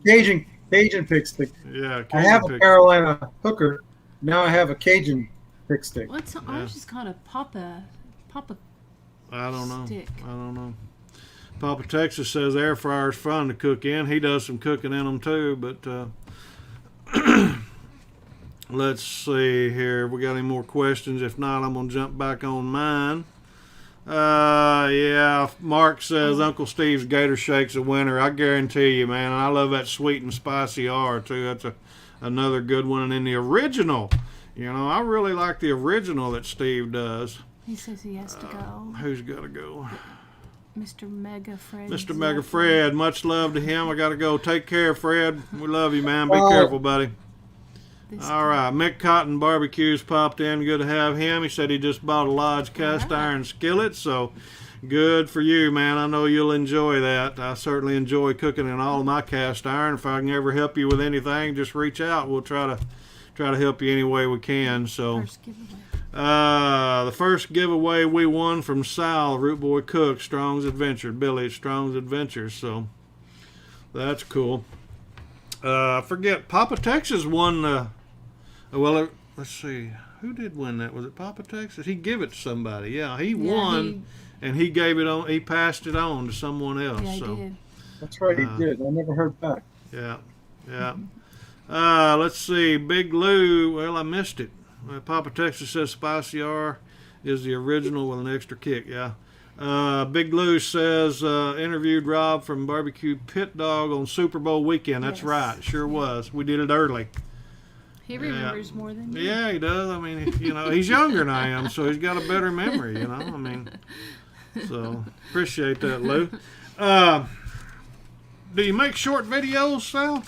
Speaker 2: Cajun pick stick.
Speaker 1: Yeah,
Speaker 2: I have a Carolina hooker. Now I have a Cajun pick stick.
Speaker 3: Ours is called a Papa
Speaker 1: I don't know.
Speaker 3: stick.
Speaker 1: I don't know. Papa Texas says air fryer's fun to cook in. He does some cooking in them too, but let's see here. We got any more questions? If not, I'm going to jump back on mine. Yeah, Mark says Uncle Steve's Gator Shake's a winner. I guarantee you, man. And I love that sweet and spicy R too. That's another good one. And then the original, you know, I really like the original that Steve does.
Speaker 3: He says he has to go.
Speaker 1: Who's got to go?
Speaker 3: Mr. Mega Fred.
Speaker 1: Mr. Mega Fred. Much love to him. I got to go. Take care, Fred. We love you, man. Be careful, buddy. All right, Mick Cotton Barbecues popped in. Good to have him. He said he just bought a Lodge cast iron skillet, so good for you, man. I know you'll enjoy that. I certainly enjoy cooking in all of my cast iron. If I can ever help you with anything, just reach out. We'll try to help you any way we can. So, the first giveaway we won from Sal, Root Boy Cook, Strong's Adventure, Billy at Strong's Adventure. So that's cool. I forget. Papa Texas won. Well, let's see. Who did win that? Was it Papa Texas? He gave it to somebody. Yeah, he won, and he gave it on. He passed it on to someone else.
Speaker 3: Yeah, he
Speaker 1: so
Speaker 3: did.
Speaker 2: That's right, he did. I never heard back.
Speaker 1: Yeah. Let's see. Big Lou. Well, I missed it. Papa Texas says Spicy R is the original with an extra kick. Yeah. Big Lou says interviewed Rob from Barbecue Pit Dog on Super Bowl weekend. That's right. Sure was. We did it early.
Speaker 3: He remembers more than you.
Speaker 1: Yeah, he does. I mean, you know, he's younger than I am, so he's got a better memory, you know. I mean, so appreciate that, Lou. Do you make short videos, Sal?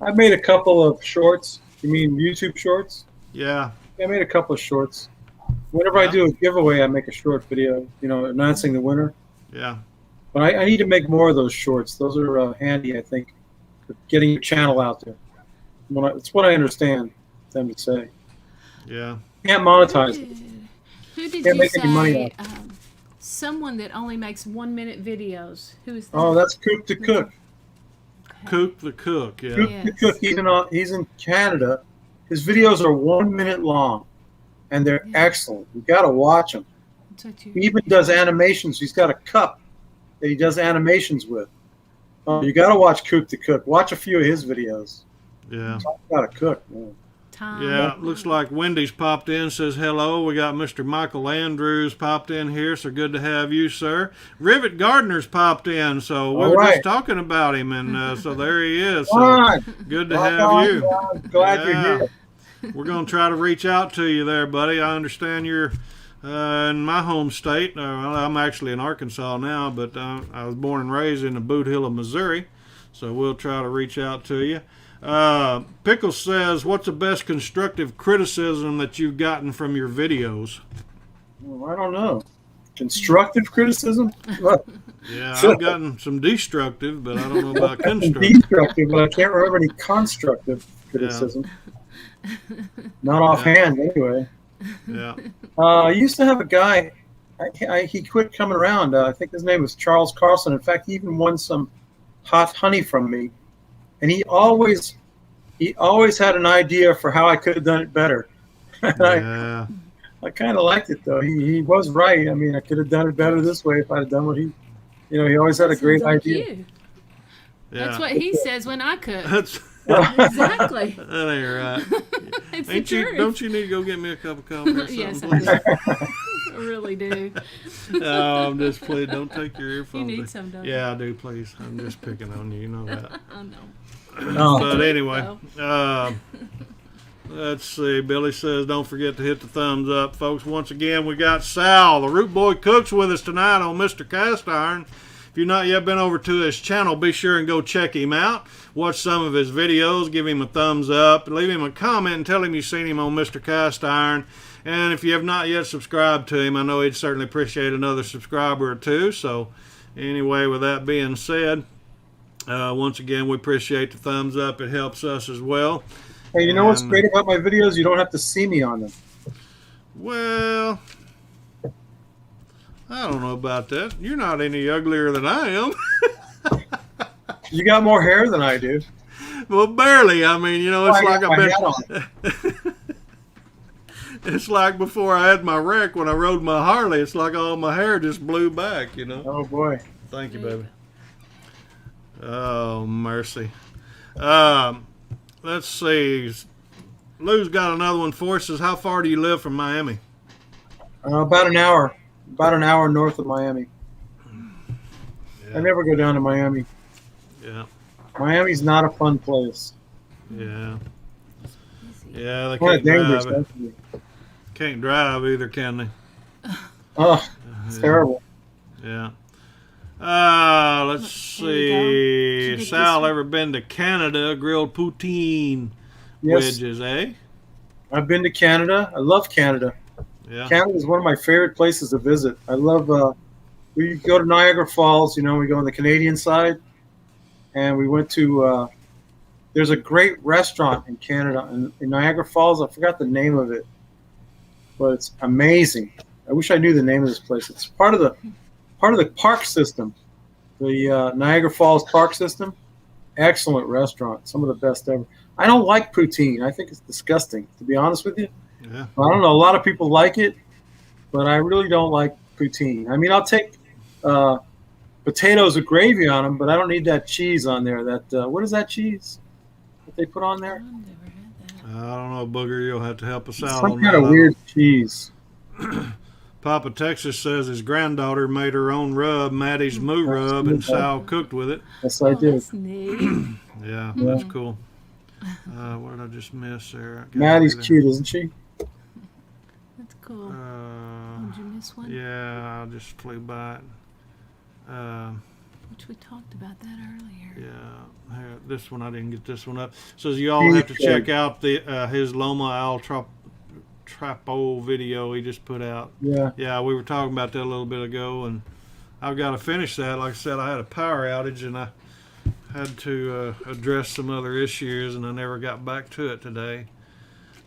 Speaker 2: I made a couple of shorts. You mean YouTube shorts?
Speaker 1: Yeah.
Speaker 2: I made a couple of shorts. Whenever I
Speaker 1: Yeah.
Speaker 2: do a giveaway, I make a short video, announcing the winner.
Speaker 1: Yeah.
Speaker 2: But I need to make more of those shorts. Those are handy, I think, for getting your channel out there. It's what I understand them to say.
Speaker 1: Yeah.
Speaker 2: Can't
Speaker 3: Who
Speaker 2: monetize it.
Speaker 3: did, who did
Speaker 2: Can't
Speaker 3: you
Speaker 2: make any money
Speaker 3: say?
Speaker 2: off it.
Speaker 3: Someone that only makes 1-minute videos. Who is that?
Speaker 2: Oh, that's Coop the Cook.
Speaker 1: Coop the Cook. Yeah.
Speaker 2: Coop the Cook. He's in Canada. His videos are 1 minute long, and they're excellent. You got to watch them. He even does animations. He's got a cup that he does animations with. Oh, you got to watch Coop the Cook. Watch a few of his videos.
Speaker 1: Yeah.
Speaker 2: Talk about a cook, man.
Speaker 1: Yeah, looks like Wendy's popped in, says hello. We got Mr. Michael Andrews popped in here, so good to have you, sir. Rivet Gardner's popped in, so we were just talking about him, and so there he is. So good to have you.
Speaker 2: Glad you're here.
Speaker 1: We're going to try to reach out to you there, buddy. I understand you're in my home state. I'm actually in Arkansas now, but I was born and raised in the Boot Hill of Missouri, so we'll try to reach out to you. Pickles says, what's the best constructive criticism that you've gotten from your videos?
Speaker 2: Well, I don't know. Constructive criticism?
Speaker 1: Yeah, I've gotten some destructive, but I don't know about constructive.
Speaker 2: Destructive, but I can't remember any constructive criticism. Not offhand, anyway.
Speaker 1: Yeah.
Speaker 2: I used to have a guy. He quit coming around. I think his name was Charles Carlson. In fact, he even won some hot honey from me. And he always had an idea for how I could have done it better.
Speaker 1: Yeah.
Speaker 2: I kind of liked it, though. He was right. I mean, I could have done it better this way if I'd have done what he always had a great idea.
Speaker 3: Yeah. That's what he says when I cook.
Speaker 1: That's
Speaker 3: exactly.
Speaker 1: That ain't right.
Speaker 3: It's
Speaker 1: Ain't
Speaker 3: the
Speaker 1: you?
Speaker 3: truth.
Speaker 1: Don't you need to go get me a cup of coffee or something,
Speaker 3: Yes,
Speaker 1: please?
Speaker 3: I really do.
Speaker 1: No, I'm just please don't take your earphones.
Speaker 3: You need some, don't you?
Speaker 1: Yeah, I do, please. I'm just picking on you. You know that.
Speaker 3: I know.
Speaker 1: But anyway, let's see. Billy says, don't forget to hit the thumbs up, folks. Once again, we got Sal, the Root Boy Cooks, with us tonight on Mr. Cast Iron. If you've not yet been over to his channel, be sure and go check him out. Watch some of his videos. Give him a thumbs up. Leave him a comment and tell him you've seen him on Mr. Cast Iron. And if you have not yet subscribed to him, I know he'd certainly appreciate another subscriber or two. So anyway, with that being said, once again, we appreciate the thumbs up. It helps us as well.
Speaker 2: Hey, you know what's great about my videos? You don't have to see me on them.
Speaker 1: Well, I don't know about that. You're not any uglier than I am.
Speaker 2: You got more hair than I do.
Speaker 1: Well, barely. I mean, it's like I've been. It's like before I had my wreck when I rode my Harley. It's like all my hair just blew back,
Speaker 2: Oh, boy.
Speaker 1: Thank you, baby. Oh, mercy. Let's see. Lou's got another one for us. Says, how far do you live from Miami?
Speaker 2: About an hour. About an hour north of Miami.
Speaker 1: Yeah.
Speaker 2: I never go down to Miami.
Speaker 1: Yeah.
Speaker 2: Miami's not a fun place.
Speaker 1: Yeah. Yeah, they
Speaker 2: Quite
Speaker 1: can't
Speaker 2: dangerous,
Speaker 1: drive.
Speaker 2: actually.
Speaker 1: Can't drive either, can they?
Speaker 2: Oh, it's terrible.
Speaker 1: Yeah. Let's see. Sal ever been to Canada? Grilled poutine wedges, eh?
Speaker 2: I've been to Canada. I love Canada.
Speaker 1: Yeah.
Speaker 2: Canada is one of my favorite places to visit. I love, we go to Niagara Falls, we go on the Canadian side. And we went to, there's a great restaurant in Canada, in Niagara Falls. I forgot the name of it, but it's amazing. I wish I knew the name of this place. It's part of the park system, the Niagara Falls park system. Excellent restaurant, some of the best ever. I don't like poutine. I think it's disgusting, to be honest with you.
Speaker 1: Yeah.
Speaker 2: I don't know. A lot of people like it, but I really don't like poutine. I mean, I'll take potatoes with gravy on them, but I don't need that cheese on there. That what is that cheese that they put on there?
Speaker 1: I don't know, Booger. You'll have to help us out
Speaker 2: Some
Speaker 1: on
Speaker 2: kind
Speaker 1: that.
Speaker 2: of weird cheese.
Speaker 1: Papa Texas says his granddaughter made her own rub, Maddie's Moo Rub, and Sal cooked with it.
Speaker 2: Yes, I did.
Speaker 3: That's neat.
Speaker 1: Yeah, that's cool. What did I just miss there?
Speaker 2: Maddie's cute, isn't she?
Speaker 3: That's cool. Did you miss one?
Speaker 1: Yeah, I just flew by it.
Speaker 3: Which we talked about that earlier.
Speaker 1: Yeah, this one I didn't get this one up. Says you all have to check out the his Loma Trapo video he just put out.
Speaker 2: Yeah.
Speaker 1: Yeah, we were talking about that a little bit ago, and I've got to finish that. Like I said, I had a power outage, and I had to address some other issues, and I never got back to it today.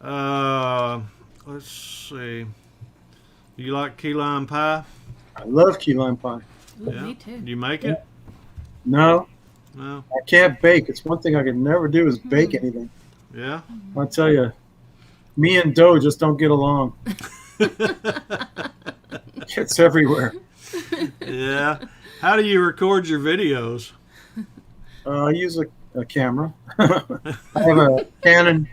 Speaker 1: Let's see. Do you like key lime pie?
Speaker 2: I love key lime pie.
Speaker 3: Ooh,
Speaker 1: Yeah.
Speaker 3: me too.
Speaker 1: Do you make it?
Speaker 2: No,
Speaker 1: No.
Speaker 2: I can't bake. It's one thing I can never do is bake anything.
Speaker 1: Yeah.
Speaker 2: I'll tell you, me and dough just don't get along. It's everywhere.
Speaker 1: Yeah. How do you record your videos?
Speaker 2: I use a camera. I have a Canon.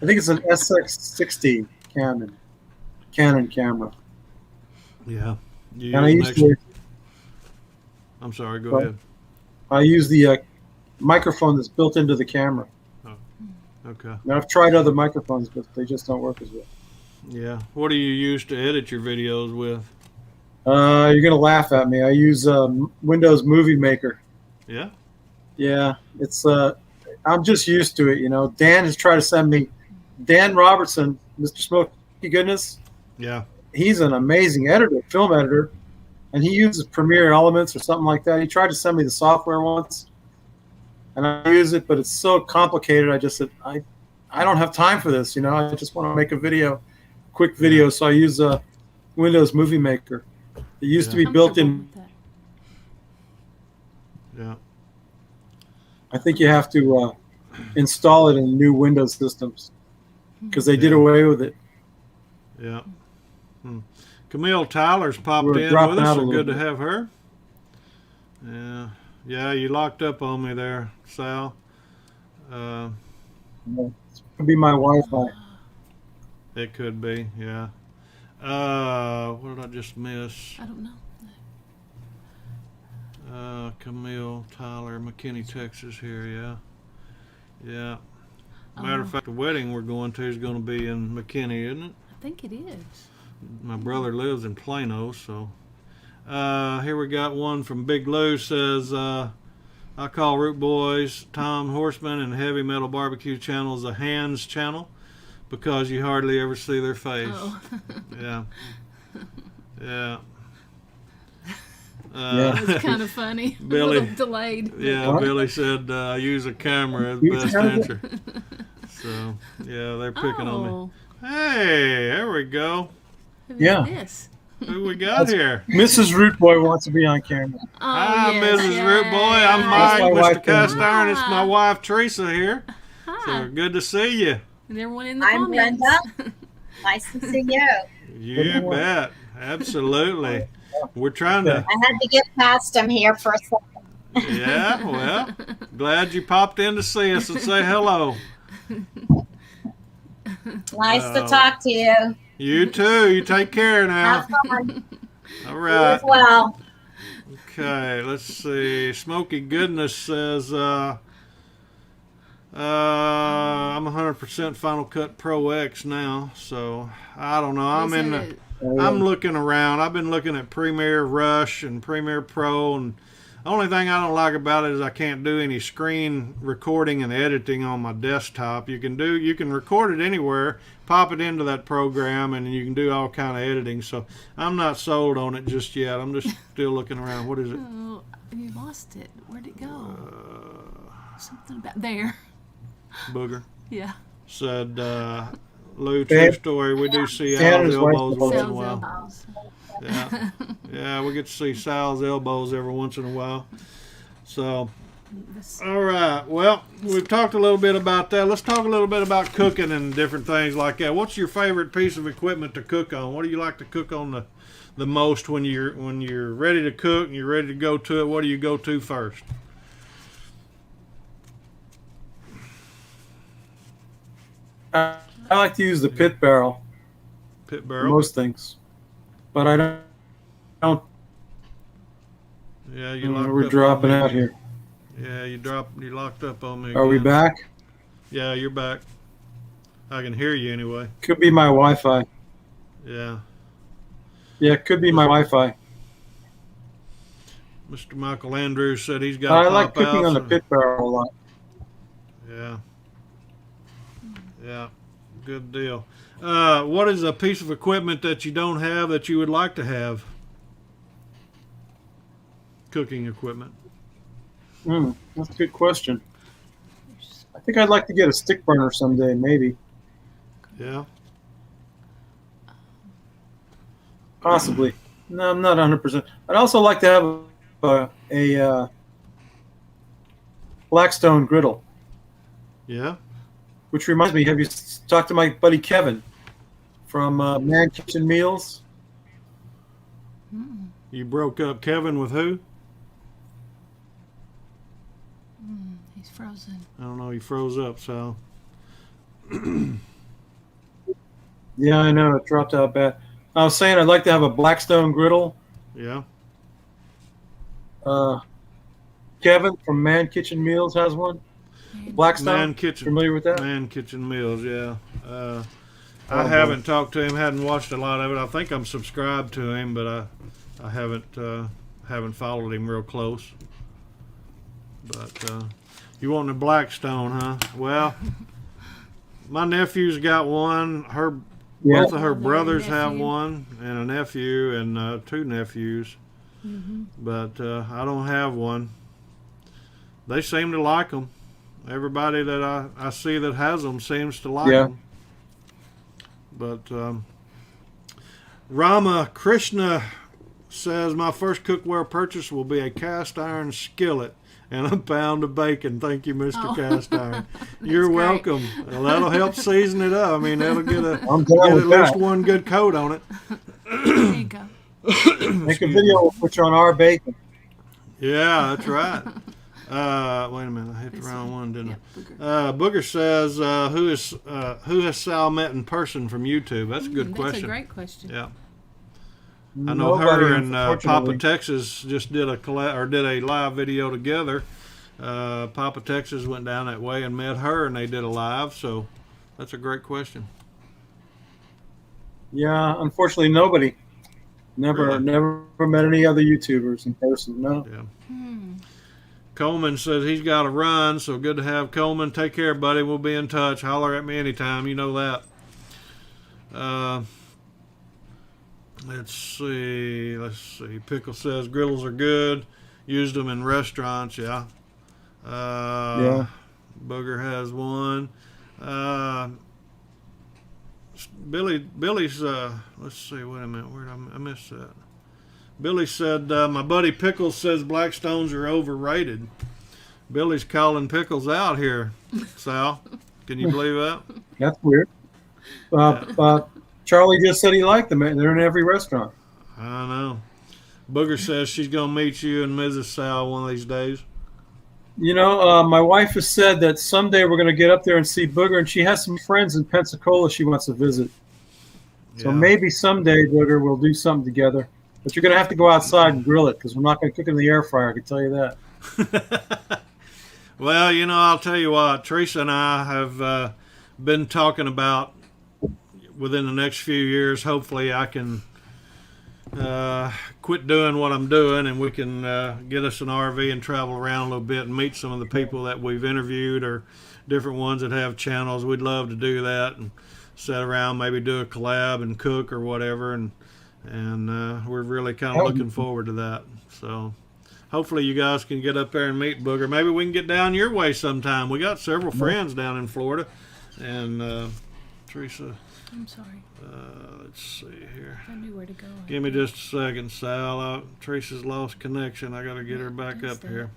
Speaker 2: I think it's an SX60 Canon camera.
Speaker 1: Yeah. You
Speaker 2: And I
Speaker 1: use
Speaker 2: usually
Speaker 1: I'm sorry. Go
Speaker 2: Well,
Speaker 1: ahead.
Speaker 2: I use the microphone that's built into the camera.
Speaker 1: Okay.
Speaker 2: Now I've tried other microphones, but they just don't work as well.
Speaker 1: Yeah. What do you use to edit your videos with?
Speaker 2: You're gonna laugh at me. I use Windows Movie Maker.
Speaker 1: Yeah.
Speaker 2: Yeah, it's I'm just used to it. You know, Dan has tried to send me Dan Robertson, Mr. Smoky Goodness.
Speaker 1: Yeah.
Speaker 2: He's an amazing editor, film editor, and he uses Premiere Elements or something like that. He tried to send me the software once, and I use it, but it's so complicated. I just said I don't have time for this. You know, I just want to make a video, quick video. So I use Windows Movie Maker. It used to be built in.
Speaker 1: Yeah.
Speaker 2: I think you have to install it in new Windows systems because they did away with it.
Speaker 1: Yeah. Camille Tyler's popped
Speaker 2: We're
Speaker 1: in
Speaker 2: dropping
Speaker 1: with us.
Speaker 2: out a
Speaker 1: So
Speaker 2: little
Speaker 1: good to
Speaker 2: bit.
Speaker 1: have her. Yeah. Yeah, you locked up on me there, Sal.
Speaker 2: It could be my Wi-Fi.
Speaker 1: It could be, yeah. What did I just miss?
Speaker 3: I don't know.
Speaker 1: Camille Tyler, McKinney, Texas here, yeah. Yeah. Matter of fact, the wedding we're going to is going to be in McKinney, isn't it?
Speaker 3: I think it is.
Speaker 1: My brother lives in Plano, so. Here we got one from Big Lou says, I call Root Boys, Tom Horseman, and Heavy Metal Barbecue channels a hands channel because you hardly ever see their face.
Speaker 3: Oh.
Speaker 1: Yeah. Yeah.
Speaker 3: That was kind of funny.
Speaker 1: Billy.
Speaker 3: A little delayed.
Speaker 1: Yeah,
Speaker 2: What?
Speaker 1: Billy said use a camera as
Speaker 2: Use
Speaker 1: best
Speaker 2: camera?
Speaker 1: answer. So, yeah, they're picking on me.
Speaker 3: Oh,
Speaker 1: Hey, there we go.
Speaker 3: who is
Speaker 2: Yeah.
Speaker 3: this?
Speaker 1: Who we got here?
Speaker 2: Mrs. Root Boy wants to be on camera.
Speaker 3: Oh,
Speaker 1: Hi,
Speaker 3: yes,
Speaker 1: Mrs.
Speaker 3: yes.
Speaker 1: Root Boy. I'm
Speaker 2: That's
Speaker 1: Mike,
Speaker 2: my
Speaker 1: Mr.
Speaker 2: wife,
Speaker 1: Cast Iron. It's my
Speaker 3: Hi.
Speaker 1: wife, Teresa, here.
Speaker 3: Hi.
Speaker 1: So, good to see you.
Speaker 3: And everyone in the
Speaker 4: I'm
Speaker 3: comments.
Speaker 4: Brenda. Nice to see you.
Speaker 1: You bet. Absolutely. We're trying to.
Speaker 4: I had to get past him here for a second.
Speaker 1: Yeah, well, glad you popped in to see us and say hello.
Speaker 4: Nice to talk to you.
Speaker 1: You too. You take care now.
Speaker 4: Have fun.
Speaker 1: All
Speaker 4: You
Speaker 1: right.
Speaker 4: as well.
Speaker 1: Okay, let's see. Smoky Goodness says, I'm 100% Final Cut Pro X now, so I don't know. I'm in the, I'm looking around. I've been looking at Premiere Rush and Premiere Pro, and the only thing I don't like about it is I can't do any screen recording and editing on my desktop. You can record it anywhere, pop it into that program, and you can do all kind of editing. So I'm not sold on it just yet. I'm just still looking around. What is it?
Speaker 3: Oh, you lost it. Where'd it go? Something about there.
Speaker 1: Booger
Speaker 3: Yeah.
Speaker 1: said, Lou, true story. We do see Al's
Speaker 2: Tanner's wife
Speaker 1: elbows once in a
Speaker 3: Sal's
Speaker 1: while.
Speaker 3: elbows.
Speaker 1: Yeah, yeah, we get to see Sal's elbows every once in a while. So,
Speaker 3: This-
Speaker 1: all right. Well, we've talked a little bit about that. Let's talk a little bit about cooking and different things like that. What's your favorite piece of equipment to cook on? What do you like to cook on the most when you're ready to cook and you're ready to go to it? What do you go to first?
Speaker 2: I like to use the pit barrel
Speaker 1: Pit
Speaker 2: for
Speaker 1: barrel.
Speaker 2: most things, but I don't.
Speaker 1: Yeah, you locked
Speaker 2: We're
Speaker 1: up
Speaker 2: dropping
Speaker 1: on me.
Speaker 2: out here.
Speaker 1: Yeah, you locked up on me.
Speaker 2: Are we
Speaker 1: again.
Speaker 2: back?
Speaker 1: Yeah, you're back. I can hear you anyway.
Speaker 2: Could be my Wi-Fi.
Speaker 1: Yeah.
Speaker 2: Yeah, it could be my Wi-Fi.
Speaker 1: Mr. Michael Andrews said he's got.
Speaker 2: I like cooking on the pit barrel a lot.
Speaker 1: Yeah. Yeah. Good deal. What is a piece of equipment that you don't have that you would like to have? Cooking equipment.
Speaker 2: That's a good question. I think I'd like to get a stick burner someday, maybe.
Speaker 1: Yeah.
Speaker 2: Possibly. No, I'm not 100%. I'd also like to have a Blackstone griddle.
Speaker 1: Yeah.
Speaker 2: Which reminds me, have you talked to my buddy Kevin from Man Kitchen Meals?
Speaker 1: You broke up Kevin with who?
Speaker 3: He's frozen.
Speaker 1: I don't know. He froze up, so.
Speaker 2: Yeah, I know. It dropped out bad. I was saying I'd like to have a Blackstone griddle.
Speaker 1: Yeah.
Speaker 2: Kevin from Man Kitchen Meals has one. Blackstone.
Speaker 1: Man Kitchen.
Speaker 2: Familiar with that?
Speaker 1: Man Kitchen Meals, yeah. I haven't talked to him, hadn't watched a lot of it. I think I'm subscribed to him, but I haven't followed him real close. But you want a Blackstone, huh? Well, my nephew's got one. Both of her brothers have one, and a nephew and 2 nephews. But I don't have one. They seem to like them. Everybody that I see that has them seems to like them. But Rama Krishna says, my first cookware purchase will be a cast iron skillet and a pound of bacon. Thank you, Mr. Cast Iron. You're welcome. Well, that'll help season it up. I mean, that'll get at least one good coat on it.
Speaker 3: There you go.
Speaker 2: Make a video, we'll put you on our bacon.
Speaker 1: Yeah, that's right. Wait a minute, I hit the wrong one, didn't I? Booger says, who has Sal met in person from YouTube? That's a good question.
Speaker 3: That's a great question.
Speaker 1: Yeah. I know her and Papa Texas just did a live video together. Papa Texas went down that way and met her, and they did a live. So that's a great question.
Speaker 2: Yeah, unfortunately, nobody. Never met any other YouTubers in person. No.
Speaker 1: Yeah. Coleman says he's got to run, so good to have Coleman. Take care, buddy. We'll be in touch. Holler at me anytime. You know that. Let's see. Pickle says griddles are good. Used them in restaurants. Yeah.
Speaker 2: Yeah.
Speaker 1: Booger has one. Billy's. Let's see. Wait a minute. Where did I miss that? Billy said, my buddy Pickles says Blackstones are overrated. Billy's calling Pickles out here, Sal. Can you believe that?
Speaker 2: That's weird. Charlie just said he liked them. They're in every restaurant.
Speaker 1: I know. Booger says she's going to meet you and Mrs. Sal one of these days.
Speaker 2: You know, my wife has said that someday we're going to get up there and see Booger, and she has some friends in Pensacola she wants to visit. So maybe someday, Booger, we'll do something together. But you're going to have to go outside and grill it because we're not going to cook in the air fryer, I can tell you that.
Speaker 1: Well, you know, I'll tell you what. Teresa and I have been talking about within the next few years, hopefully I can quit doing what I'm doing and we can get us an RV and travel around a little bit and meet some of the people that we've interviewed or different ones that have channels. We'd love to do that and sit around, maybe do a collab and cook or whatever. And we're really kind of looking forward to that. So hopefully you guys can get up there and meet Booger. Maybe we can get down your way sometime. We got several friends down in Florida. And Teresa.
Speaker 3: I'm sorry.
Speaker 1: Let's see here.
Speaker 3: I knew where to go.
Speaker 1: Give me just a second, Sal. Teresa's lost connection. I got to get her back up here.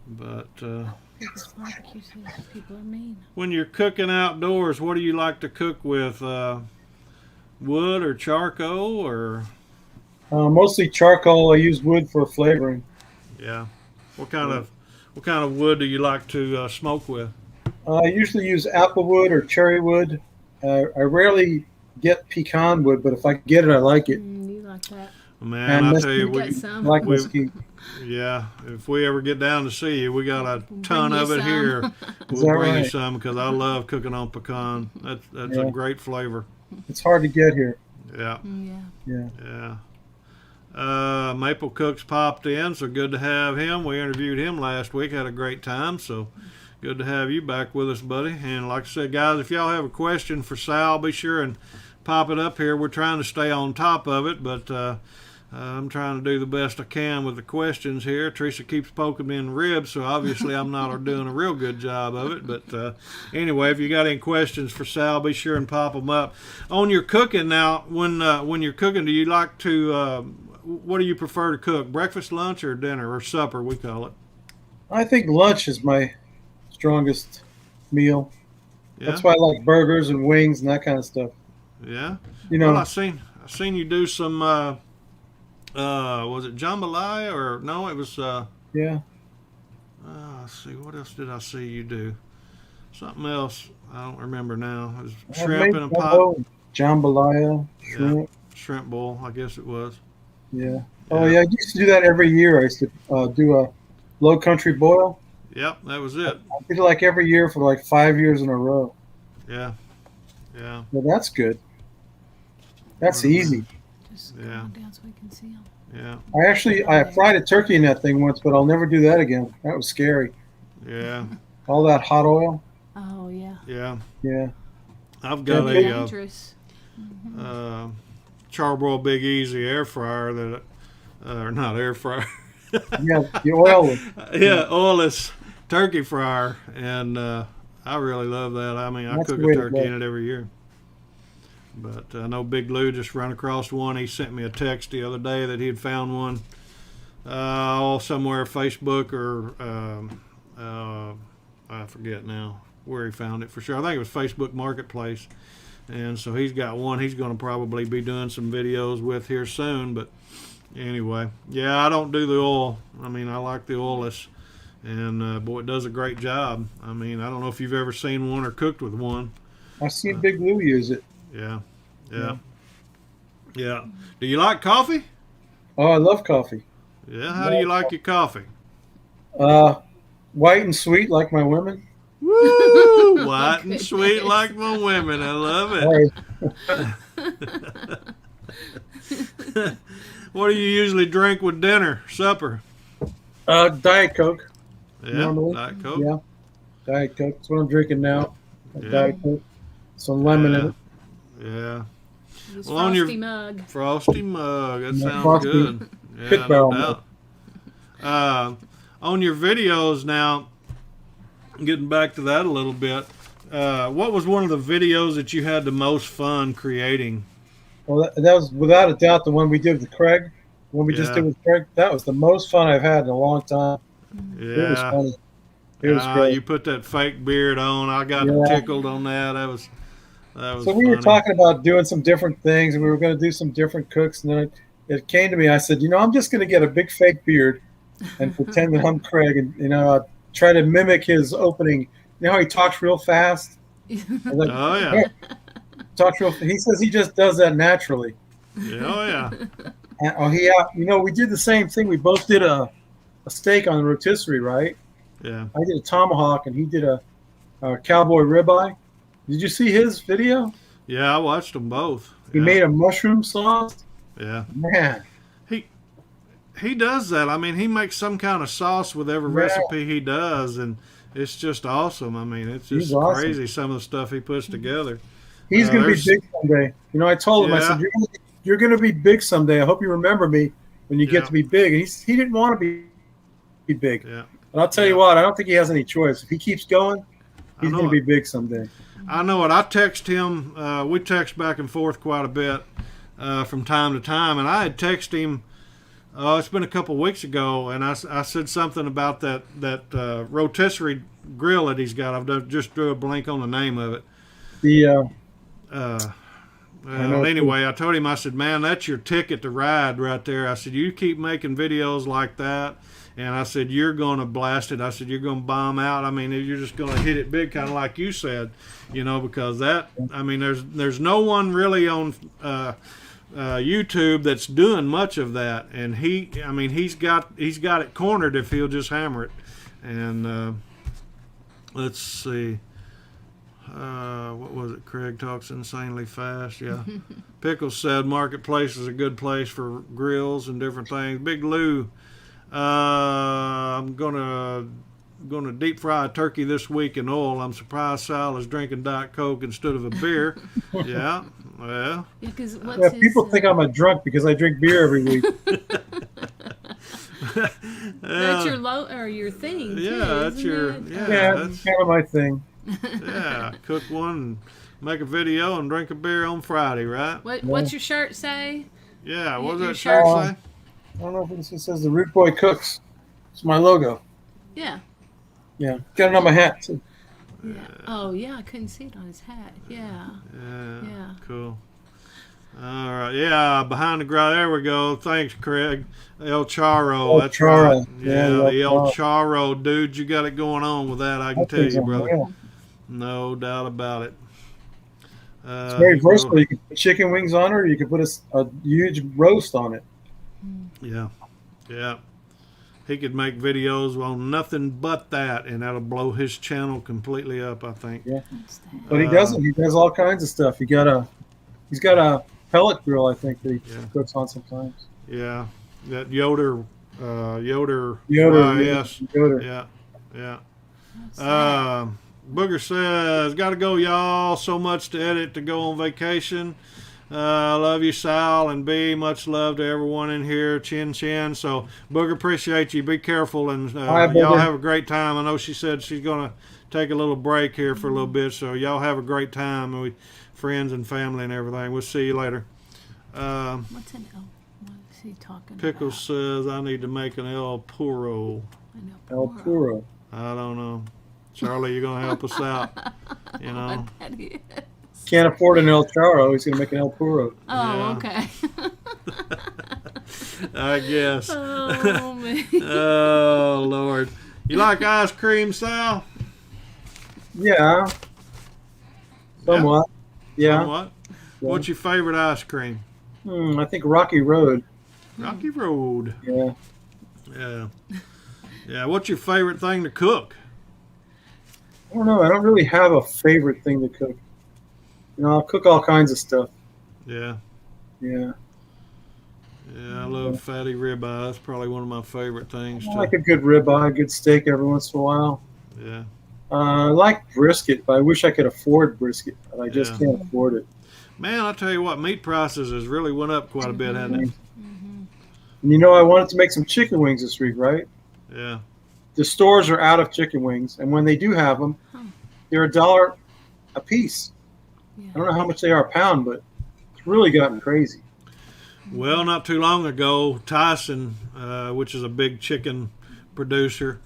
Speaker 1: But
Speaker 3: Barbecue says people are mean.
Speaker 1: when you're cooking outdoors, what do you like to cook with? Wood or charcoal or?
Speaker 2: Mostly charcoal. I use wood for flavoring.
Speaker 1: Yeah. What kind of wood do you like to smoke with?
Speaker 2: I usually use apple wood or cherry wood. I rarely get pecan wood, but if I get it, I like it.
Speaker 3: You like that?
Speaker 1: Man, I tell you,
Speaker 2: like mesquite.
Speaker 1: Yeah, if we ever get down to see you, we got a ton of it here. We'll bring you some because I love cooking on pecan. That's a great flavor.
Speaker 2: It's hard to get here.
Speaker 1: Yeah.
Speaker 3: Yeah.
Speaker 1: Maple Cook's popped in, so good to have him. We interviewed him last week, had a great time, so good to have you back with us, buddy. And like I said, guys, if y'all have a question for Sal, be sure and pop it up here. We're trying to stay on top of it, but I'm trying to do the best I can with the questions here. Teresa keeps poking me in the ribs, so obviously I'm not doing a real good job of it. But anyway, if you got any questions for Sal, be sure and pop them up. On your cooking now, when you're cooking, do you like to, what do you prefer to cook, breakfast, lunch, or dinner, or supper, we call it?
Speaker 2: I think lunch is my strongest meal.
Speaker 1: Yeah?
Speaker 2: That's why I like burgers and wings and that kind of stuff.
Speaker 1: Yeah?
Speaker 2: You know,
Speaker 1: Well, I seen you do some, was it jambalaya, or no, it was,
Speaker 2: yeah.
Speaker 1: let's see, what else did I see you do? Something else, I don't remember now. It was
Speaker 2: I
Speaker 1: shrimp
Speaker 2: made
Speaker 1: in a pot.
Speaker 2: jambalaya, shrimp.
Speaker 1: Shrimp bowl, I guess it was.
Speaker 2: Yeah. Oh, yeah. I used to do that every year. I used to do a low country boil.
Speaker 1: Yep, that was it.
Speaker 2: I did it like every year for like 5 years in a row.
Speaker 1: Yeah, yeah,
Speaker 2: Well, that's good. That's easy.
Speaker 3: Just
Speaker 1: Yeah.
Speaker 3: go down so we can see them.
Speaker 1: yeah,
Speaker 2: I fried a turkey in that thing once, but I'll never do that again. That was scary.
Speaker 1: yeah,
Speaker 2: All that hot oil.
Speaker 3: Oh yeah.
Speaker 1: yeah.
Speaker 2: Yeah.
Speaker 1: I've got
Speaker 2: Yeah,
Speaker 1: a
Speaker 3: Dangerous.
Speaker 1: Charbroil Big Easy air fryer that, or not air fryer.
Speaker 2: Yeah. The oil.
Speaker 1: Yeah, oilless turkey fryer, and I really love that. I mean, I
Speaker 2: That's
Speaker 1: cook
Speaker 2: the
Speaker 1: a
Speaker 2: way to
Speaker 1: turkey
Speaker 2: go.
Speaker 1: in it every year. But I know Big Lou just ran across one. He sent me a text the other day that he had found one somewhere, Facebook or I forget now where he found it for sure. I think it was Facebook Marketplace. And so he's got one he's going to probably be doing some videos with here soon. But anyway, yeah, I don't do the oil. I mean, I like the oilless. And boy, it does a great job. I mean, I don't know if you've ever seen one or cooked with one.
Speaker 2: I've seen Big Lou use it.
Speaker 1: Yeah, yeah, yeah. Do you like coffee?
Speaker 2: Oh, I love coffee.
Speaker 1: Yeah, how do you like your coffee?
Speaker 2: White and sweet like my women.
Speaker 1: Woo! White and sweet like my women. I love it. What do you usually drink with dinner, supper?
Speaker 2: Diet Coke.
Speaker 1: Yeah,
Speaker 2: Normally.
Speaker 1: Diet Coke.
Speaker 2: Yeah. Diet Coke. That's what I'm drinking now.
Speaker 1: Yeah.
Speaker 2: Diet Coke. Some lemon in it.
Speaker 1: Yeah.
Speaker 3: This
Speaker 1: Well, on your-
Speaker 3: frosty mug.
Speaker 1: Frosty mug. That
Speaker 2: Yeah,
Speaker 1: sounds
Speaker 2: frosty
Speaker 1: good. Yeah,
Speaker 2: pit
Speaker 1: no
Speaker 2: barrel
Speaker 1: doubt. On your videos now, getting back to that a little bit, what was one of the videos that you had the most fun creating?
Speaker 2: Well, that was without a doubt the one we did with Craig. The one we just
Speaker 1: Yeah.
Speaker 2: did with Craig. That was the most fun I've had in a long time. It was
Speaker 1: Yeah.
Speaker 2: funny. It was great.
Speaker 1: You put that fake beard on. I got
Speaker 2: Yeah.
Speaker 1: tickled on that. That was
Speaker 2: So we were
Speaker 1: funny.
Speaker 2: talking about doing some different things, and we were going to do some different cooks. And then it came to me. I said, I'm just going to get a big fake beard and pretend that I'm Craig, and try to mimic his opening. You know how he talks real fast? I was like,
Speaker 1: Oh yeah.
Speaker 2: talks real. He says he just does that naturally.
Speaker 1: Yeah, oh yeah.
Speaker 2: And, we did the same thing. We both did a steak on the rotisserie, right?
Speaker 1: Yeah.
Speaker 2: I did a tomahawk, and he did a cowboy ribeye. Did you see his video?
Speaker 1: Yeah, I watched them both.
Speaker 2: He
Speaker 1: Yeah.
Speaker 2: made a mushroom sauce.
Speaker 1: Yeah.
Speaker 2: Man,
Speaker 1: He does that. I mean, he makes some kind of sauce with every
Speaker 2: Yeah.
Speaker 1: recipe he does, and it's just awesome. I mean, it's
Speaker 2: He's
Speaker 1: just
Speaker 2: awesome.
Speaker 1: crazy some of the stuff he puts together.
Speaker 2: he's going to be
Speaker 1: there's-
Speaker 2: big someday. I told him, I
Speaker 1: Yeah.
Speaker 2: said, you're going to be big someday. I hope you remember me when you
Speaker 1: Yeah.
Speaker 2: get to be big. And he didn't want to be big.
Speaker 1: Yeah.
Speaker 2: But I'll tell you
Speaker 1: Yeah.
Speaker 2: what, I don't think he has any choice. If he keeps going, he's
Speaker 1: know
Speaker 2: going to
Speaker 1: it.
Speaker 2: be big someday.
Speaker 1: I know it. I text him. We text back and forth quite a bit from time to time, and I had texted him. It's been a couple weeks ago, and I said something about that rotisserie grill that he's got. Just drew a blank on the name of it.
Speaker 2: The
Speaker 1: Well, anyway, I told him, I said, man, that's your ticket to ride right there. I said, you keep making videos like that, and I said, you're going to blast it. I said, you're going to bomb out. I mean, you're just going to hit it big, kind of like you said, because there's no one really on YouTube that's doing much of that, and he's got it cornered if he'll just hammer it. And let's see. What was it? Craig talks insanely fast. Yeah. Pickles said Marketplace is a good place for grills and different things. Big Lou, I'm gonna deep fry a turkey this week in oil. I'm surprised Sal is drinking Diet Coke instead of a beer. Yeah. Well.
Speaker 3: Yeah, because
Speaker 2: people think I'm a drunk because I drink beer every week.
Speaker 3: That's your thing.
Speaker 1: Yeah,
Speaker 3: too,
Speaker 1: that's
Speaker 3: isn't
Speaker 1: your
Speaker 3: it?
Speaker 2: That's kind of my thing.
Speaker 1: Yeah, cook one and make a video and drink a beer on Friday, right?
Speaker 3: What's your shirt say?
Speaker 1: Yeah, what does
Speaker 3: Your
Speaker 1: that shirt say?
Speaker 2: I don't know if it says the Root Boy Cooks. It's my logo.
Speaker 3: Yeah.
Speaker 2: Yeah, got it on my hat too.
Speaker 3: Yeah. Oh yeah, I couldn't see it on his hat. Yeah.
Speaker 1: Yeah. Cool. All right. Yeah, behind the ground. There we go. Thanks, Craig. El Charo. That's
Speaker 2: Charo.
Speaker 1: right. Yeah, the El
Speaker 2: Charo.
Speaker 1: Charo, dude. You got it going on with that. I can tell you, brother.
Speaker 2: Yeah.
Speaker 1: No doubt about it.
Speaker 2: It's very versatile. You can put chicken wings on it, or you can put a huge roast on it.
Speaker 1: Yeah. Yeah. He could make videos on nothing but that, and that'll blow his channel completely up, I think.
Speaker 2: Yeah. But he doesn't. He does all kinds of stuff. He's got a pellet grill, I think, that he cooks on sometimes.
Speaker 1: Yeah. That Yoder.
Speaker 2: Yoder.
Speaker 1: Yes.
Speaker 2: Yoder.
Speaker 1: Yeah. Booger says, "Got to go, y'all. So much to edit to go on vacation. Love you, Sal and B. Much love to everyone in here. Chin chin." So, Booger, appreciate you. Be careful, and y'all have a great time. I know she said she's gonna take a little break here for a little bit, so y'all have a great time. Friends and family and everything. We'll see you later.
Speaker 3: What's an L? What is he talking
Speaker 1: Pickles says, "I need to make an El Puro."
Speaker 2: El Puro.
Speaker 1: I don't know. Charlie, you're going to help us out. You know?
Speaker 3: What that is.
Speaker 2: Can't afford an El Charo. He's going to make an El Puro.
Speaker 3: Oh, okay.
Speaker 1: I guess.
Speaker 3: Oh, man.
Speaker 1: Oh, Lord. You like ice cream, Sal?
Speaker 2: Yeah. Somewhat. Yeah.
Speaker 1: Somewhat. What's your favorite ice cream?
Speaker 2: I think Rocky Road.
Speaker 1: Rocky Road.
Speaker 2: Yeah.
Speaker 1: Yeah. Yeah. What's your favorite thing to cook?
Speaker 2: I don't know. I don't really have a favorite thing to cook. I'll cook all kinds of stuff.
Speaker 1: Yeah.
Speaker 2: Yeah.
Speaker 1: Yeah, I love fatty ribeye. That's probably one of my favorite things.
Speaker 2: I like a good ribeye, a good steak every once in a while.
Speaker 1: Yeah.
Speaker 2: I like brisket, but I wish I could afford brisket, but I just can't afford it.
Speaker 1: Man, I tell you what, meat prices has really went up quite a bit, hasn't it?
Speaker 2: And I wanted to make some chicken wings this week, right?
Speaker 1: Yeah.
Speaker 2: The stores are out of chicken wings, and when they do have them, they're $1 a piece.
Speaker 3: Yeah.
Speaker 2: I don't know how much they are a pound, but it's really gotten crazy.
Speaker 1: Well, not too long ago, Tyson, which is a big chicken producer,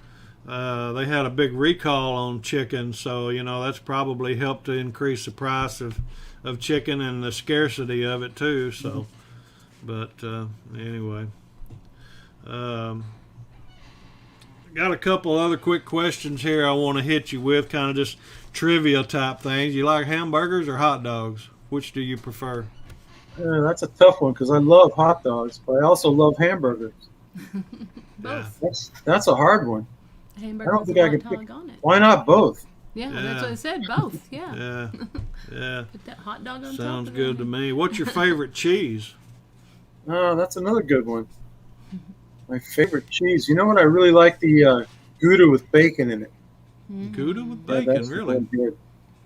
Speaker 1: they had a big recall on chicken, so that's probably helped to increase the price of chicken and the scarcity of it too. So, but anyway, got a couple other quick questions here I want to hit you with, kind of just trivia type things. You like hamburgers or hot dogs? Which do you prefer?
Speaker 2: That's a tough one because I love hot dogs, but I also love hamburgers.
Speaker 3: Both.
Speaker 2: That's a hard one.
Speaker 3: Hamburger
Speaker 2: I don't think I could
Speaker 3: hot
Speaker 2: pick.
Speaker 3: dog on it.
Speaker 2: Why not both?
Speaker 3: Yeah, that's what I said. Both. Yeah.
Speaker 1: Yeah.
Speaker 3: Put that hot dog on top.
Speaker 1: Sounds
Speaker 3: of
Speaker 1: good
Speaker 3: it.
Speaker 1: to me. What's your favorite cheese?
Speaker 2: Oh, that's another good one. My favorite cheese. You know what? I really like the Gouda with bacon in it.
Speaker 1: Gouda with
Speaker 2: Yeah,
Speaker 1: bacon,
Speaker 2: that's
Speaker 1: really?
Speaker 2: good.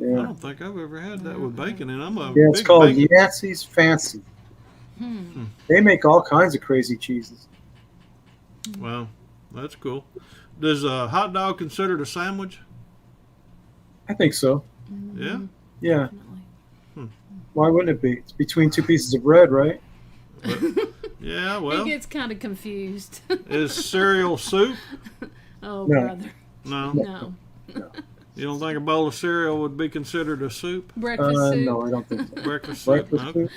Speaker 1: I
Speaker 2: Yeah.
Speaker 1: don't think I've ever had that with bacon in. I'm a
Speaker 2: It's
Speaker 1: big
Speaker 2: called
Speaker 1: bacon.
Speaker 2: Yancey's Fancy. They make all kinds of crazy cheeses.
Speaker 1: Wow, that's cool. Does a hot dog considered a sandwich?
Speaker 2: I think so.
Speaker 1: Yeah.
Speaker 2: Yeah.
Speaker 3: Definitely.
Speaker 2: Why wouldn't it be? It's between two pieces of bread, right?
Speaker 1: Yeah. Well,
Speaker 3: He gets kind of confused.
Speaker 1: is cereal soup?
Speaker 3: Oh,
Speaker 2: No.
Speaker 3: brother.
Speaker 1: No.
Speaker 3: No.
Speaker 1: You don't think a bowl of cereal would be considered a soup?
Speaker 3: Breakfast soup.
Speaker 2: No, I don't think so.
Speaker 1: Breakfast soup?
Speaker 2: Breakfast
Speaker 1: Okay.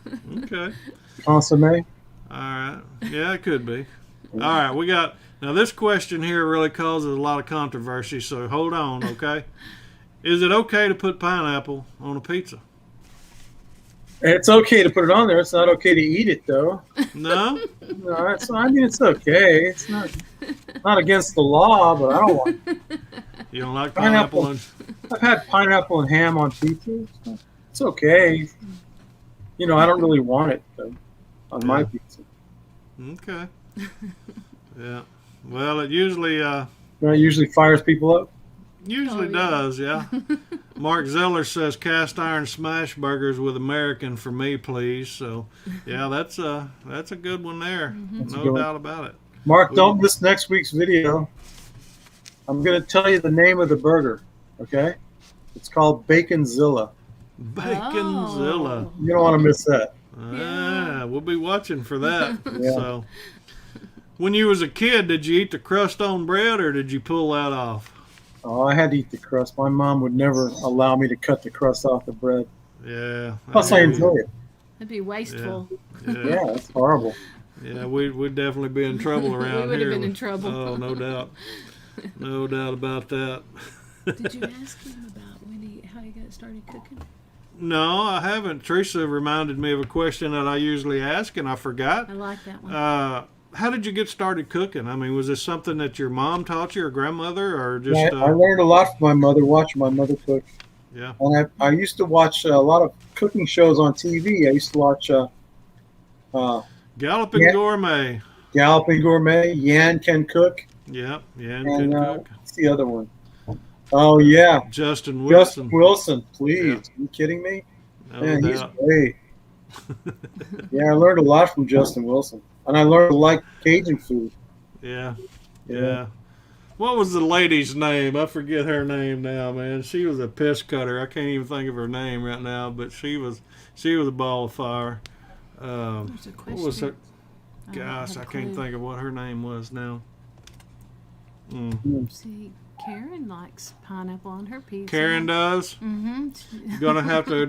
Speaker 2: soup?
Speaker 1: Okay.
Speaker 2: Consomme?
Speaker 1: All right. Yeah, it could be. All right. We got now. This question here really causes a lot of controversy. So hold on, okay? Is it okay to put pineapple on a pizza?
Speaker 2: It's okay to put it on there. It's not okay to eat it, though.
Speaker 1: No.
Speaker 2: No, it's okay. It's not against the law, but I don't want.
Speaker 1: You don't like pineapple on?
Speaker 2: I've had pineapple and ham on pizza. It's okay. You know, I don't really want it though, on my pizza.
Speaker 1: Okay. Yeah. Well, it usually
Speaker 2: Fires people up.
Speaker 1: does. Yeah. Mark Zeller says cast iron smash burgers with American for me, please. So, yeah, that's a good one there. No doubt about it.
Speaker 2: Mark, don't miss next week's video. I'm going to tell you the name of the burger, okay? It's called Baconzilla.
Speaker 1: Baconzilla.
Speaker 2: You don't want to miss that.
Speaker 1: Yeah, we'll be watching for that.
Speaker 2: Yeah.
Speaker 1: So, when you was a kid, did you eat the crust on bread or did you pull that off?
Speaker 2: Oh, I had to eat the crust. My mom would never allow me to cut the crust off the bread.
Speaker 1: Yeah.
Speaker 2: Plus, I enjoy it.
Speaker 3: That'd be wasteful.
Speaker 2: Yeah, it's horrible.
Speaker 1: Yeah, we'd definitely be in trouble around here.
Speaker 3: We would have been in trouble.
Speaker 1: Oh, no doubt. No doubt about that.
Speaker 3: Did you ask him about how he got started cooking?
Speaker 1: No, I haven't. Teresa reminded me of a question that I usually ask, and I forgot.
Speaker 3: I like that one.
Speaker 1: How did you get started cooking? I mean, was this something that your mom taught you or grandmother, or just?
Speaker 2: I learned a lot from my mother, watching my mother cook.
Speaker 1: Yeah.
Speaker 2: And I used to watch a lot of cooking shows on TV. I used to watch
Speaker 1: Galloping Gourmet.
Speaker 2: Galloping Gourmet, Yan Can Cook.
Speaker 1: Yep, Yan Can Cook.
Speaker 2: What's the other one? Oh, yeah.
Speaker 1: Justin Wilson.
Speaker 2: Justin Wilson, please.
Speaker 1: Yeah.
Speaker 2: Are you kidding me?
Speaker 1: No
Speaker 2: Man, he's
Speaker 1: doubt.
Speaker 2: great. Yeah, I learned a lot from Justin Wilson. And I learned to like Cajun food.
Speaker 1: Yeah. What was the lady's name? I forget her name now, man. She was a piss cutter. I can't even think of her name right now, but she was a ball of fire.
Speaker 3: There's a question.
Speaker 1: What was her? Gosh, I can't think of what her name was now.
Speaker 3: See, Karen likes pineapple on her pizza.
Speaker 1: Karen does.
Speaker 3: Mm-hmm.
Speaker 1: You're gonna have to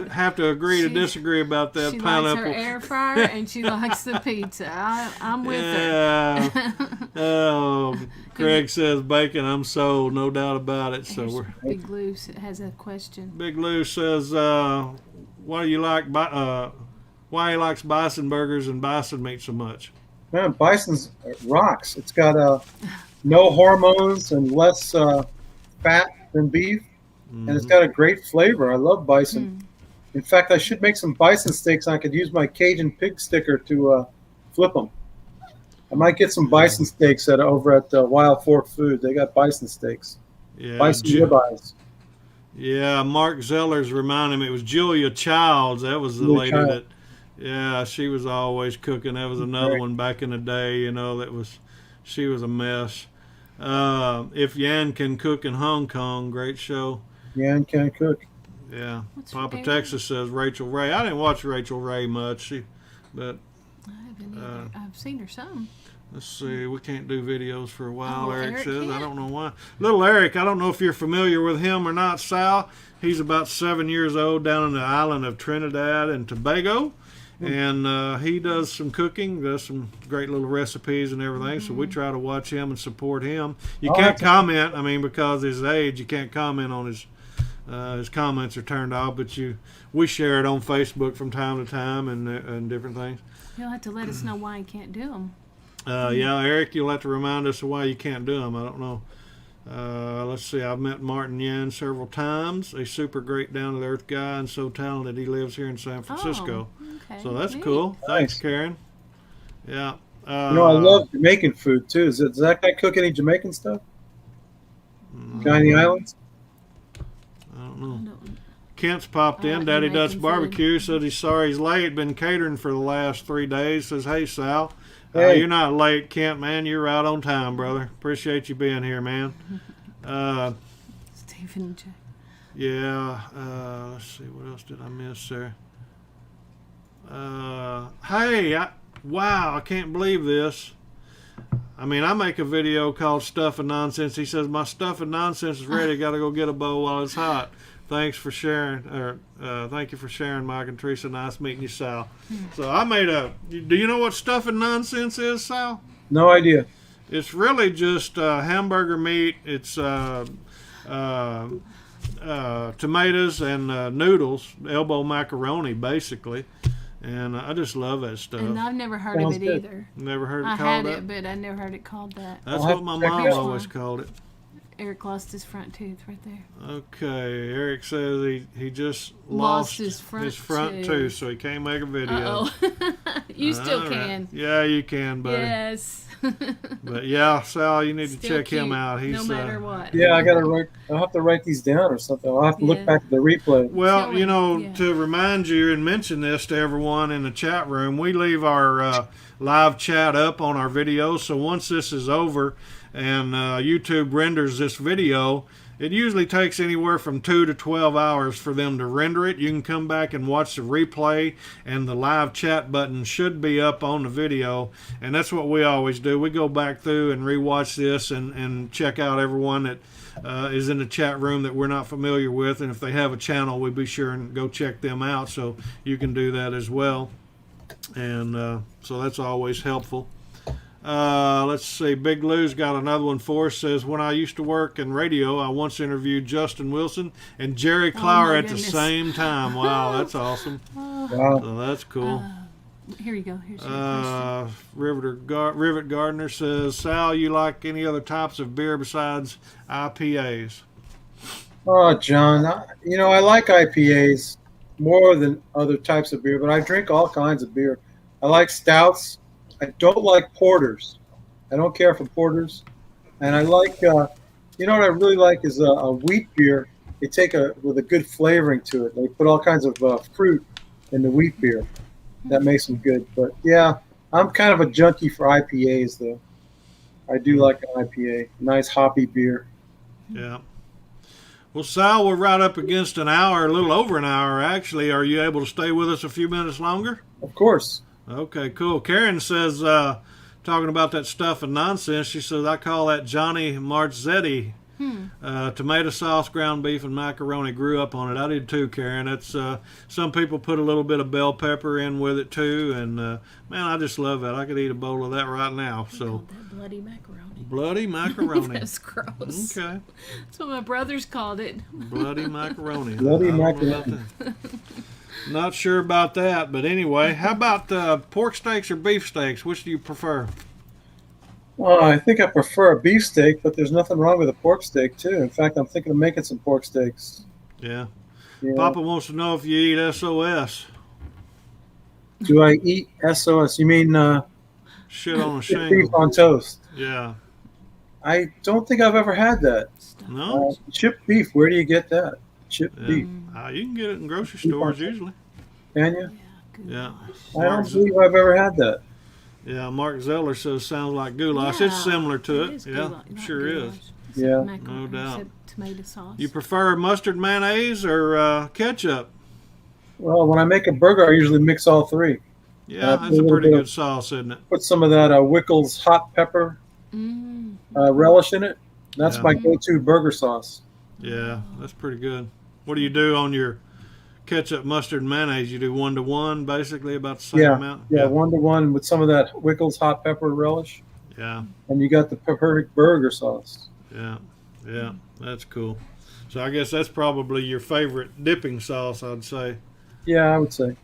Speaker 1: have to agree to disagree about that
Speaker 3: she
Speaker 1: pineapple.
Speaker 3: likes her air fryer and she likes the pizza. I'm with
Speaker 1: Yeah.
Speaker 3: her.
Speaker 1: Oh, Craig says bacon. I'm sold, no doubt about it. So we're.
Speaker 3: Big Lou has a question.
Speaker 1: Big Lou says, "Why do you like why he likes bison burgers and bison meat so much?"
Speaker 2: Man, bison's rocks. It's got no hormones and less fat than beef. And it's got a great flavor. I love bison. In fact, I should make some bison steaks. I could use my Cajun pig sticker to flip them. I might get some bison steaks over at Wild Fork Food. They got bison steaks.
Speaker 1: Yeah,
Speaker 2: Bison ribeyes.
Speaker 1: Yeah, Mark Zeller's reminding me. It was Julia Childs. That was the
Speaker 2: Julia
Speaker 1: lady
Speaker 2: Childs.
Speaker 1: that. Yeah, she was always cooking. That was another one back in the day. You know, she was a mess. If Yan Can Cook in Hong Kong, great show.
Speaker 2: Yan Can Cook.
Speaker 1: Yeah.
Speaker 3: What's her
Speaker 1: Papa
Speaker 3: name?
Speaker 1: Texas says Rachel Ray. I didn't watch Rachel Ray much, but
Speaker 3: I haven't either. I've seen her some.
Speaker 1: let's see. We can't do videos for a while,
Speaker 3: Oh,
Speaker 1: Eric
Speaker 3: Eric
Speaker 1: says. I
Speaker 3: can't?
Speaker 1: don't know why. Little Eric, I don't know if you're familiar with him or not, Sal. He's about 7 years old down on the island of Trinidad and Tobago. And he does some cooking, does some great little recipes and everything. So we try to watch him and support him. You can't comment. I mean, because of his age, you can't comment on his comments are turned off. But we share it on Facebook from time to time and different things.
Speaker 3: You'll have to let us know why you can't do them.
Speaker 1: Yeah, Eric, you'll have to remind us of why you can't do them. I don't know. Let's see. I've met Martin Yan several times. A super great down-to-earth guy and so talented. He lives here in San Francisco.
Speaker 3: Okay.
Speaker 1: So that's
Speaker 3: Neat.
Speaker 1: cool. Thanks,
Speaker 2: Nice.
Speaker 1: Karen. Yeah.
Speaker 2: I love Jamaican food too. Does that guy cook any Jamaican stuff? Guy in the islands?
Speaker 1: I don't know.
Speaker 3: I don't-
Speaker 1: Kent's popped
Speaker 3: I
Speaker 1: in.
Speaker 3: like
Speaker 1: Daddy
Speaker 3: Jamaican
Speaker 1: Dutch
Speaker 3: food.
Speaker 1: Barbecue said he's sorry he's late. Been catering for the last 3 days. Says, hey, Sal.
Speaker 2: Hey.
Speaker 1: You're not late, Kent, man. You're right on time, brother. Appreciate you being here, man.
Speaker 3: Stephen J.
Speaker 1: Yeah. Let's see. What else did I miss there? Hey, wow, I can't believe this. I mean, I make a video called Stuff and Nonsense. He says, my stuff and nonsense is ready. Got to go get a bowl while it's hot. Thanks for sharing. Thank you for sharing, Mike and Teresa. Nice meeting you, Sal. So I made do you know what Stuff and Nonsense is, Sal?
Speaker 2: No idea.
Speaker 1: It's really just hamburger meat. It's tomatoes and noodles, elbow macaroni, basically. And I just love that stuff.
Speaker 3: And I've never heard
Speaker 2: Sounds
Speaker 3: of it
Speaker 2: good.
Speaker 3: either.
Speaker 1: Never heard it
Speaker 3: I
Speaker 1: called
Speaker 3: had
Speaker 1: that?
Speaker 3: it, but I never heard it called that.
Speaker 1: That's
Speaker 2: I'll have
Speaker 1: what my
Speaker 2: to check
Speaker 1: mom
Speaker 2: it out.
Speaker 1: always called it.
Speaker 3: Eric lost his front tooth right there.
Speaker 1: Okay, Eric says he just
Speaker 3: Lost
Speaker 1: lost
Speaker 3: his front
Speaker 1: tooth, so he can't make a video.
Speaker 3: Uh-oh. You still
Speaker 1: All right.
Speaker 3: can.
Speaker 1: Yeah, you can, buddy.
Speaker 3: Yes.
Speaker 1: But yeah, Sal, you need to
Speaker 3: Still
Speaker 1: check him
Speaker 3: cute,
Speaker 1: out. He's
Speaker 3: no matter what.
Speaker 2: Yeah, I'll have to write these down or something. I'll have to look
Speaker 3: Yeah.
Speaker 2: back at the replay.
Speaker 1: Well,
Speaker 3: Showing,
Speaker 1: you know,
Speaker 3: yeah.
Speaker 1: to remind you and mention this to everyone in the chat room, we leave our live chat up on our videos. So once this is over and YouTube renders this video, it usually takes anywhere from 2 to 12 hours for them to render it. You can come back and watch the replay, and the live chat button should be up on the video. And that's what we always do. We go back through and rewatch this and check out everyone that is in the chat room that we're not familiar with. And if they have a channel, we be sure and go check them out. So you can do that as well. And so that's always helpful. Let's see. Big Lou's got another one for us. Says, when I used to work in radio, I once interviewed Justin Wilson and Jerry Clower at the
Speaker 3: goodness.
Speaker 1: same time. Wow, that's awesome.
Speaker 2: Wow.
Speaker 1: So that's cool.
Speaker 3: Here you go. Here's your question.
Speaker 1: Rivet Gardner says, Sal, you like any other types of beer besides IPAs?
Speaker 2: Oh, John, I like IPAs more than other types of beer, but I drink all kinds of beer. I like stouts. I don't like porters. I don't care for porters. And I like, what I really like is a wheat beer. They take with a good flavoring to it. They put all kinds of fruit in the wheat beer. That makes them good. But yeah, I'm kind of a junkie for IPAs, though. I do like an IPA, nice hoppy beer.
Speaker 1: Yeah. Well, Sal, we're right up against an hour, a little over an hour, actually. Are you able to stay with us a few minutes longer?
Speaker 2: Of course.
Speaker 1: Okay, cool. Karen says, talking about that stuff and nonsense, she says, I call that Johnny Marzetti. Tomato sauce, ground beef, and macaroni. Grew up on it. I did too, Karen. That's some people put a little bit of bell pepper in with it too, and man, I just love that. I could eat a bowl of that right now. So
Speaker 3: That bloody macaroni.
Speaker 1: bloody macaroni.
Speaker 3: That's gross.
Speaker 1: Okay,
Speaker 3: That's what my brothers called it.
Speaker 1: bloody macaroni.
Speaker 2: Bloody
Speaker 1: I don't know about
Speaker 2: macaroni.
Speaker 1: that. Not sure about that, but anyway, how about pork steaks or beef steaks? Which do you prefer?
Speaker 2: Well, I think I prefer a beef steak, but there's nothing wrong with a pork steak, too. In fact, I'm thinking of making some pork steaks.
Speaker 1: Yeah.
Speaker 2: Yeah.
Speaker 1: Papa wants to know if you eat SOS.
Speaker 2: Do I eat SOS? You mean
Speaker 1: Shit on a
Speaker 2: beef
Speaker 1: shingle.
Speaker 2: on toast?
Speaker 1: Yeah.
Speaker 2: I don't think I've ever had that.
Speaker 1: No?
Speaker 2: Chipped beef, where do you get that? Chipped
Speaker 1: Yeah.
Speaker 2: beef,
Speaker 1: You can get it in grocery stores usually.
Speaker 2: can you?
Speaker 1: Yeah.
Speaker 2: I don't believe I've ever had that.
Speaker 1: Yeah, Mark Zeller says sounds like goulash.
Speaker 3: Yeah,
Speaker 1: It's similar to it.
Speaker 3: is
Speaker 1: Yeah,
Speaker 3: goulash, not
Speaker 1: sure
Speaker 3: goulash.
Speaker 1: is.
Speaker 3: It's
Speaker 2: Yeah.
Speaker 3: macaroni,
Speaker 1: No doubt.
Speaker 3: except tomato sauce.
Speaker 1: You prefer mustard, mayonnaise, or ketchup?
Speaker 2: Well, when I make a burger, I usually mix all three.
Speaker 1: Yeah,
Speaker 2: put
Speaker 1: that's
Speaker 2: a
Speaker 1: a
Speaker 2: little
Speaker 1: pretty
Speaker 2: bit
Speaker 1: good
Speaker 2: of-
Speaker 1: sauce, isn't it?
Speaker 2: Put some of that Wickles hot pepper relish in it. That's
Speaker 1: Yeah.
Speaker 2: my go-to burger sauce.
Speaker 1: Yeah, that's pretty good. What do you do on your ketchup, mustard, and mayonnaise? You do 1-to-1, basically about the same amount?
Speaker 2: Yeah, 1-to-1 with some of that Wickles hot pepper relish,
Speaker 1: Yeah,
Speaker 2: and you got the perfect burger sauce.
Speaker 1: yeah, yeah. That's cool. So I guess that's probably your favorite dipping sauce, I'd say.
Speaker 2: Yeah, I would say.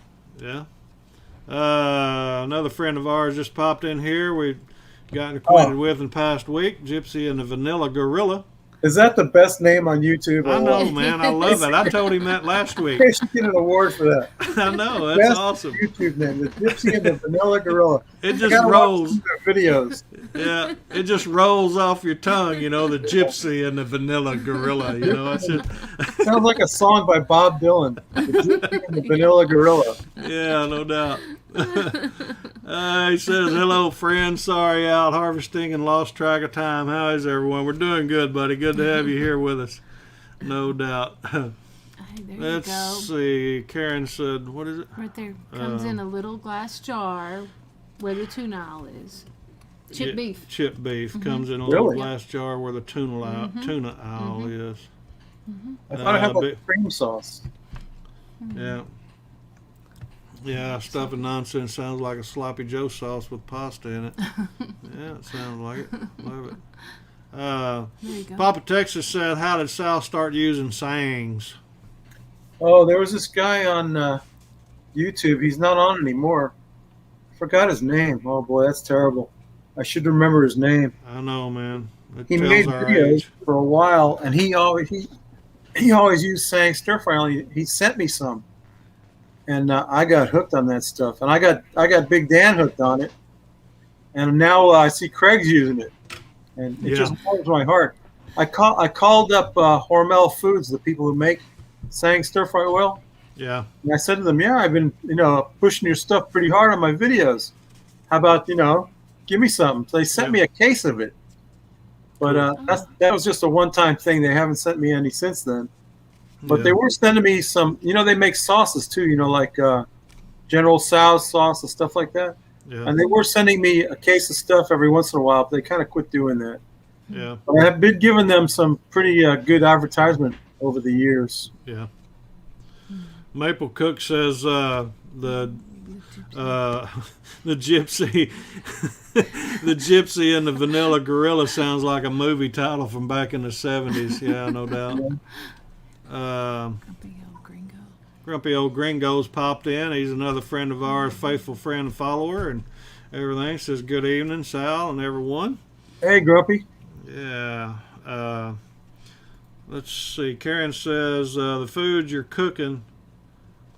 Speaker 1: Yeah. Another friend of ours just popped in here. We've gotten acquainted with in the past week, Gypsy and the Vanilla Gorilla.
Speaker 2: Is that the best name on YouTube?
Speaker 1: I know, man. I love it. I told him that last week.
Speaker 2: They should get an award for that.
Speaker 1: I know. That's
Speaker 2: Best
Speaker 1: awesome.
Speaker 2: YouTube name, the Gypsy and the Vanilla Gorilla.
Speaker 1: It
Speaker 2: I
Speaker 1: just
Speaker 2: gotta watch
Speaker 1: rolls.
Speaker 2: some of their videos.
Speaker 1: Yeah, it just rolls off your tongue, you know, the Gypsy and the Vanilla Gorilla, you know. It's just,
Speaker 2: Sounds like a song by Bob Dylan. The Gypsy and the Vanilla Gorilla.
Speaker 1: yeah, no doubt. He says, hello, friend. Sorry out harvesting and lost track of time. How is everyone? We're doing good, buddy. Good to have you here with us. No doubt.
Speaker 3: Hey, there
Speaker 1: Let's
Speaker 3: you go.
Speaker 1: see. Karen said, what is it?
Speaker 3: Right there. Comes in a little glass jar where the tuna aisle is. Chipped
Speaker 1: Yeah,
Speaker 3: beef.
Speaker 1: Chipped beef comes in a little
Speaker 2: Really?
Speaker 1: glass jar where the tuna aisle is.
Speaker 2: I thought it had like
Speaker 1: But-
Speaker 2: cream sauce.
Speaker 1: Yeah. Yeah, stuff and nonsense sounds like a sloppy Joe sauce with pasta in it. Yeah, it sounds like it. Love it.
Speaker 3: There you go.
Speaker 1: Papa Texas said, how did Sal start using sayings?
Speaker 2: Oh, there was this guy on YouTube. He's not on anymore. I forgot his name. Oh boy, that's terrible. I should remember his name.
Speaker 1: I know, man.
Speaker 2: he
Speaker 1: tells
Speaker 2: made
Speaker 1: our
Speaker 2: videos
Speaker 1: age.
Speaker 2: for a while, and he always used saying stir fry. He sent me some, and I got hooked on that stuff, and I got Big Dan hooked on it, and now I see Craig's using it, and it
Speaker 1: Yeah.
Speaker 2: just warms my heart. I called up Hormel Foods, the people who make Sang stir fry oil,
Speaker 1: Yeah.
Speaker 2: and I said to them, "Yeah, I've been pushing your stuff pretty hard on my videos. How about give me something?" So they sent me a case of it, but that was just a one-time thing. They haven't sent me any since then. But they were sending me some. They make sauces too. Like General Tso's sauce and stuff like that.
Speaker 1: Yeah.
Speaker 2: And they were sending me a case of stuff every once in a while. But they kind of quit doing that.
Speaker 1: Yeah.
Speaker 2: But I have been giving them some pretty good advertisement over the years.
Speaker 1: Yeah. Maple Cook says the gypsy the gypsy and the vanilla gorilla sounds like a movie title from back in the 70s. Yeah, no doubt. Grumpy old Gringo's popped in. He's another friend of ours, faithful friend and follower, and everything. Says good evening, Sal and everyone.
Speaker 2: Hey, Grumpy.
Speaker 1: Yeah. Let's see. Karen says the food you're cooking.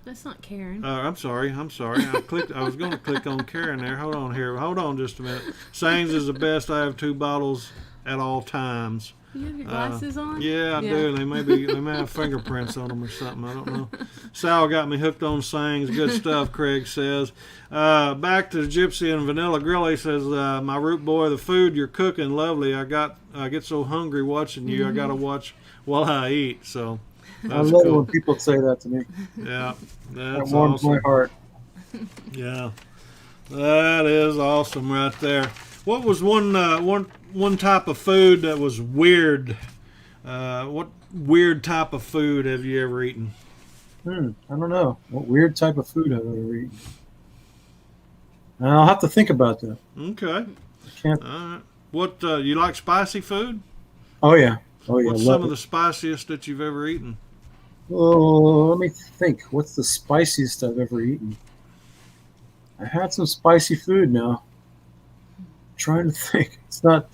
Speaker 3: That's not Karen.
Speaker 1: I'm sorry. I was going to click on Karen there. Hold on just a minute. Sangs is the best. I have 2 bottles at all times.
Speaker 3: You have your glasses on?
Speaker 1: Yeah, I do. They may have fingerprints on them or something. I don't know. Sal got me hooked on Sangs. Good stuff, Craig says. Back to the Gypsy and Vanilla Grill. He says, my root boy, the food you're cooking, lovely. I get so hungry watching you. I got to watch while I eat. So
Speaker 2: I love it when people say that to me.
Speaker 1: Yeah,
Speaker 2: that warms my heart.
Speaker 1: Yeah, that is awesome right there. What was one type of food that was weird? What weird type of food have you ever eaten?
Speaker 2: I don't know. What weird type of food I've ever eaten? I'll have to think about that.
Speaker 1: Okay.
Speaker 2: I can't.
Speaker 1: All right. What you like spicy food?
Speaker 2: Oh yeah.
Speaker 1: What's some of the spiciest that you've ever eaten?
Speaker 2: Oh, let me think. What's the spiciest I've ever eaten? I had some spicy food now. I'm trying to think. It's not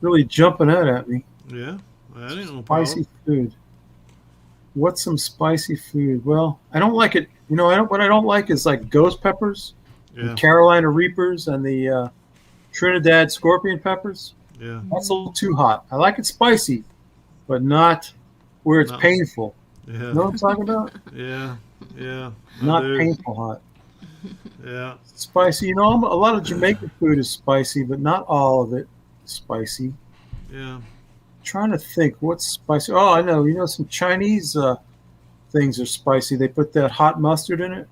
Speaker 2: really jumping out at me.
Speaker 1: Yeah, that ain't no
Speaker 2: Spicy
Speaker 1: problem.
Speaker 2: food. What's some spicy food? Well, I don't like it. What I don't like is like ghost peppers, the Carolina Reapers, and the Trinidad scorpion peppers.
Speaker 1: Yeah.
Speaker 2: That's a little too hot. I like it spicy, but not where it's painful.
Speaker 1: Yeah.
Speaker 2: You know what I'm talking about?
Speaker 1: Yeah.
Speaker 2: Not painful hot.
Speaker 1: Yeah.
Speaker 2: Spicy. A lot of Jamaican food is spicy, but not all of it is spicy.
Speaker 1: Yeah.
Speaker 2: I'm trying to think what's spicy. Oh, I know. Some Chinese things are spicy. They put that hot mustard in it.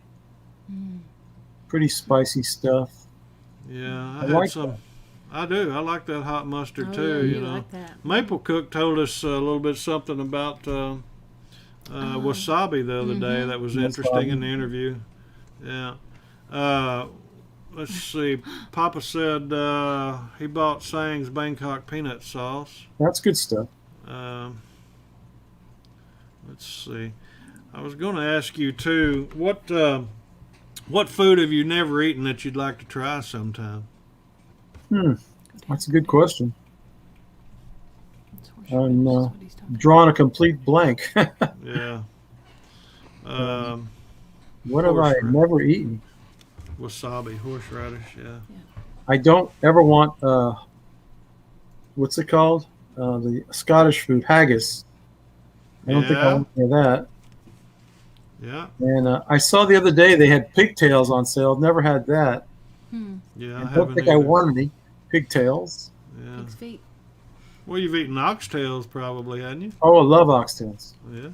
Speaker 2: Pretty spicy stuff.
Speaker 1: Yeah,
Speaker 2: I like
Speaker 1: some.
Speaker 2: that.
Speaker 1: I do. I like that hot mustard too.
Speaker 3: Yeah,
Speaker 1: you know,
Speaker 3: like that.
Speaker 1: Maple Cook told us a little bit something about wasabi the other day that was interesting in the interview. Yeah. Let's see. Papa said he bought Sang's Bangkok peanut sauce.
Speaker 2: That's good stuff.
Speaker 1: Let's see. I was going to ask you too. What food have you never eaten that you'd like to try sometime?
Speaker 2: That's a good question. I'm drawing a complete blank.
Speaker 1: Yeah.
Speaker 2: What have I never eaten?
Speaker 1: Wasabi, horseradish, yeah.
Speaker 2: I don't ever want, what's it called? The Scottish food, haggis. I don't think I want any of that.
Speaker 1: Yeah.
Speaker 2: And I saw the other day they had pigtails on sale. I've never had that.
Speaker 1: Yeah,
Speaker 2: I don't think I want any pigtails.
Speaker 1: Yeah.
Speaker 3: Pig's feet.
Speaker 1: Well, you've eaten oxtails probably, hadn't you?
Speaker 2: Oh, I love oxtails.
Speaker 1: Yeah.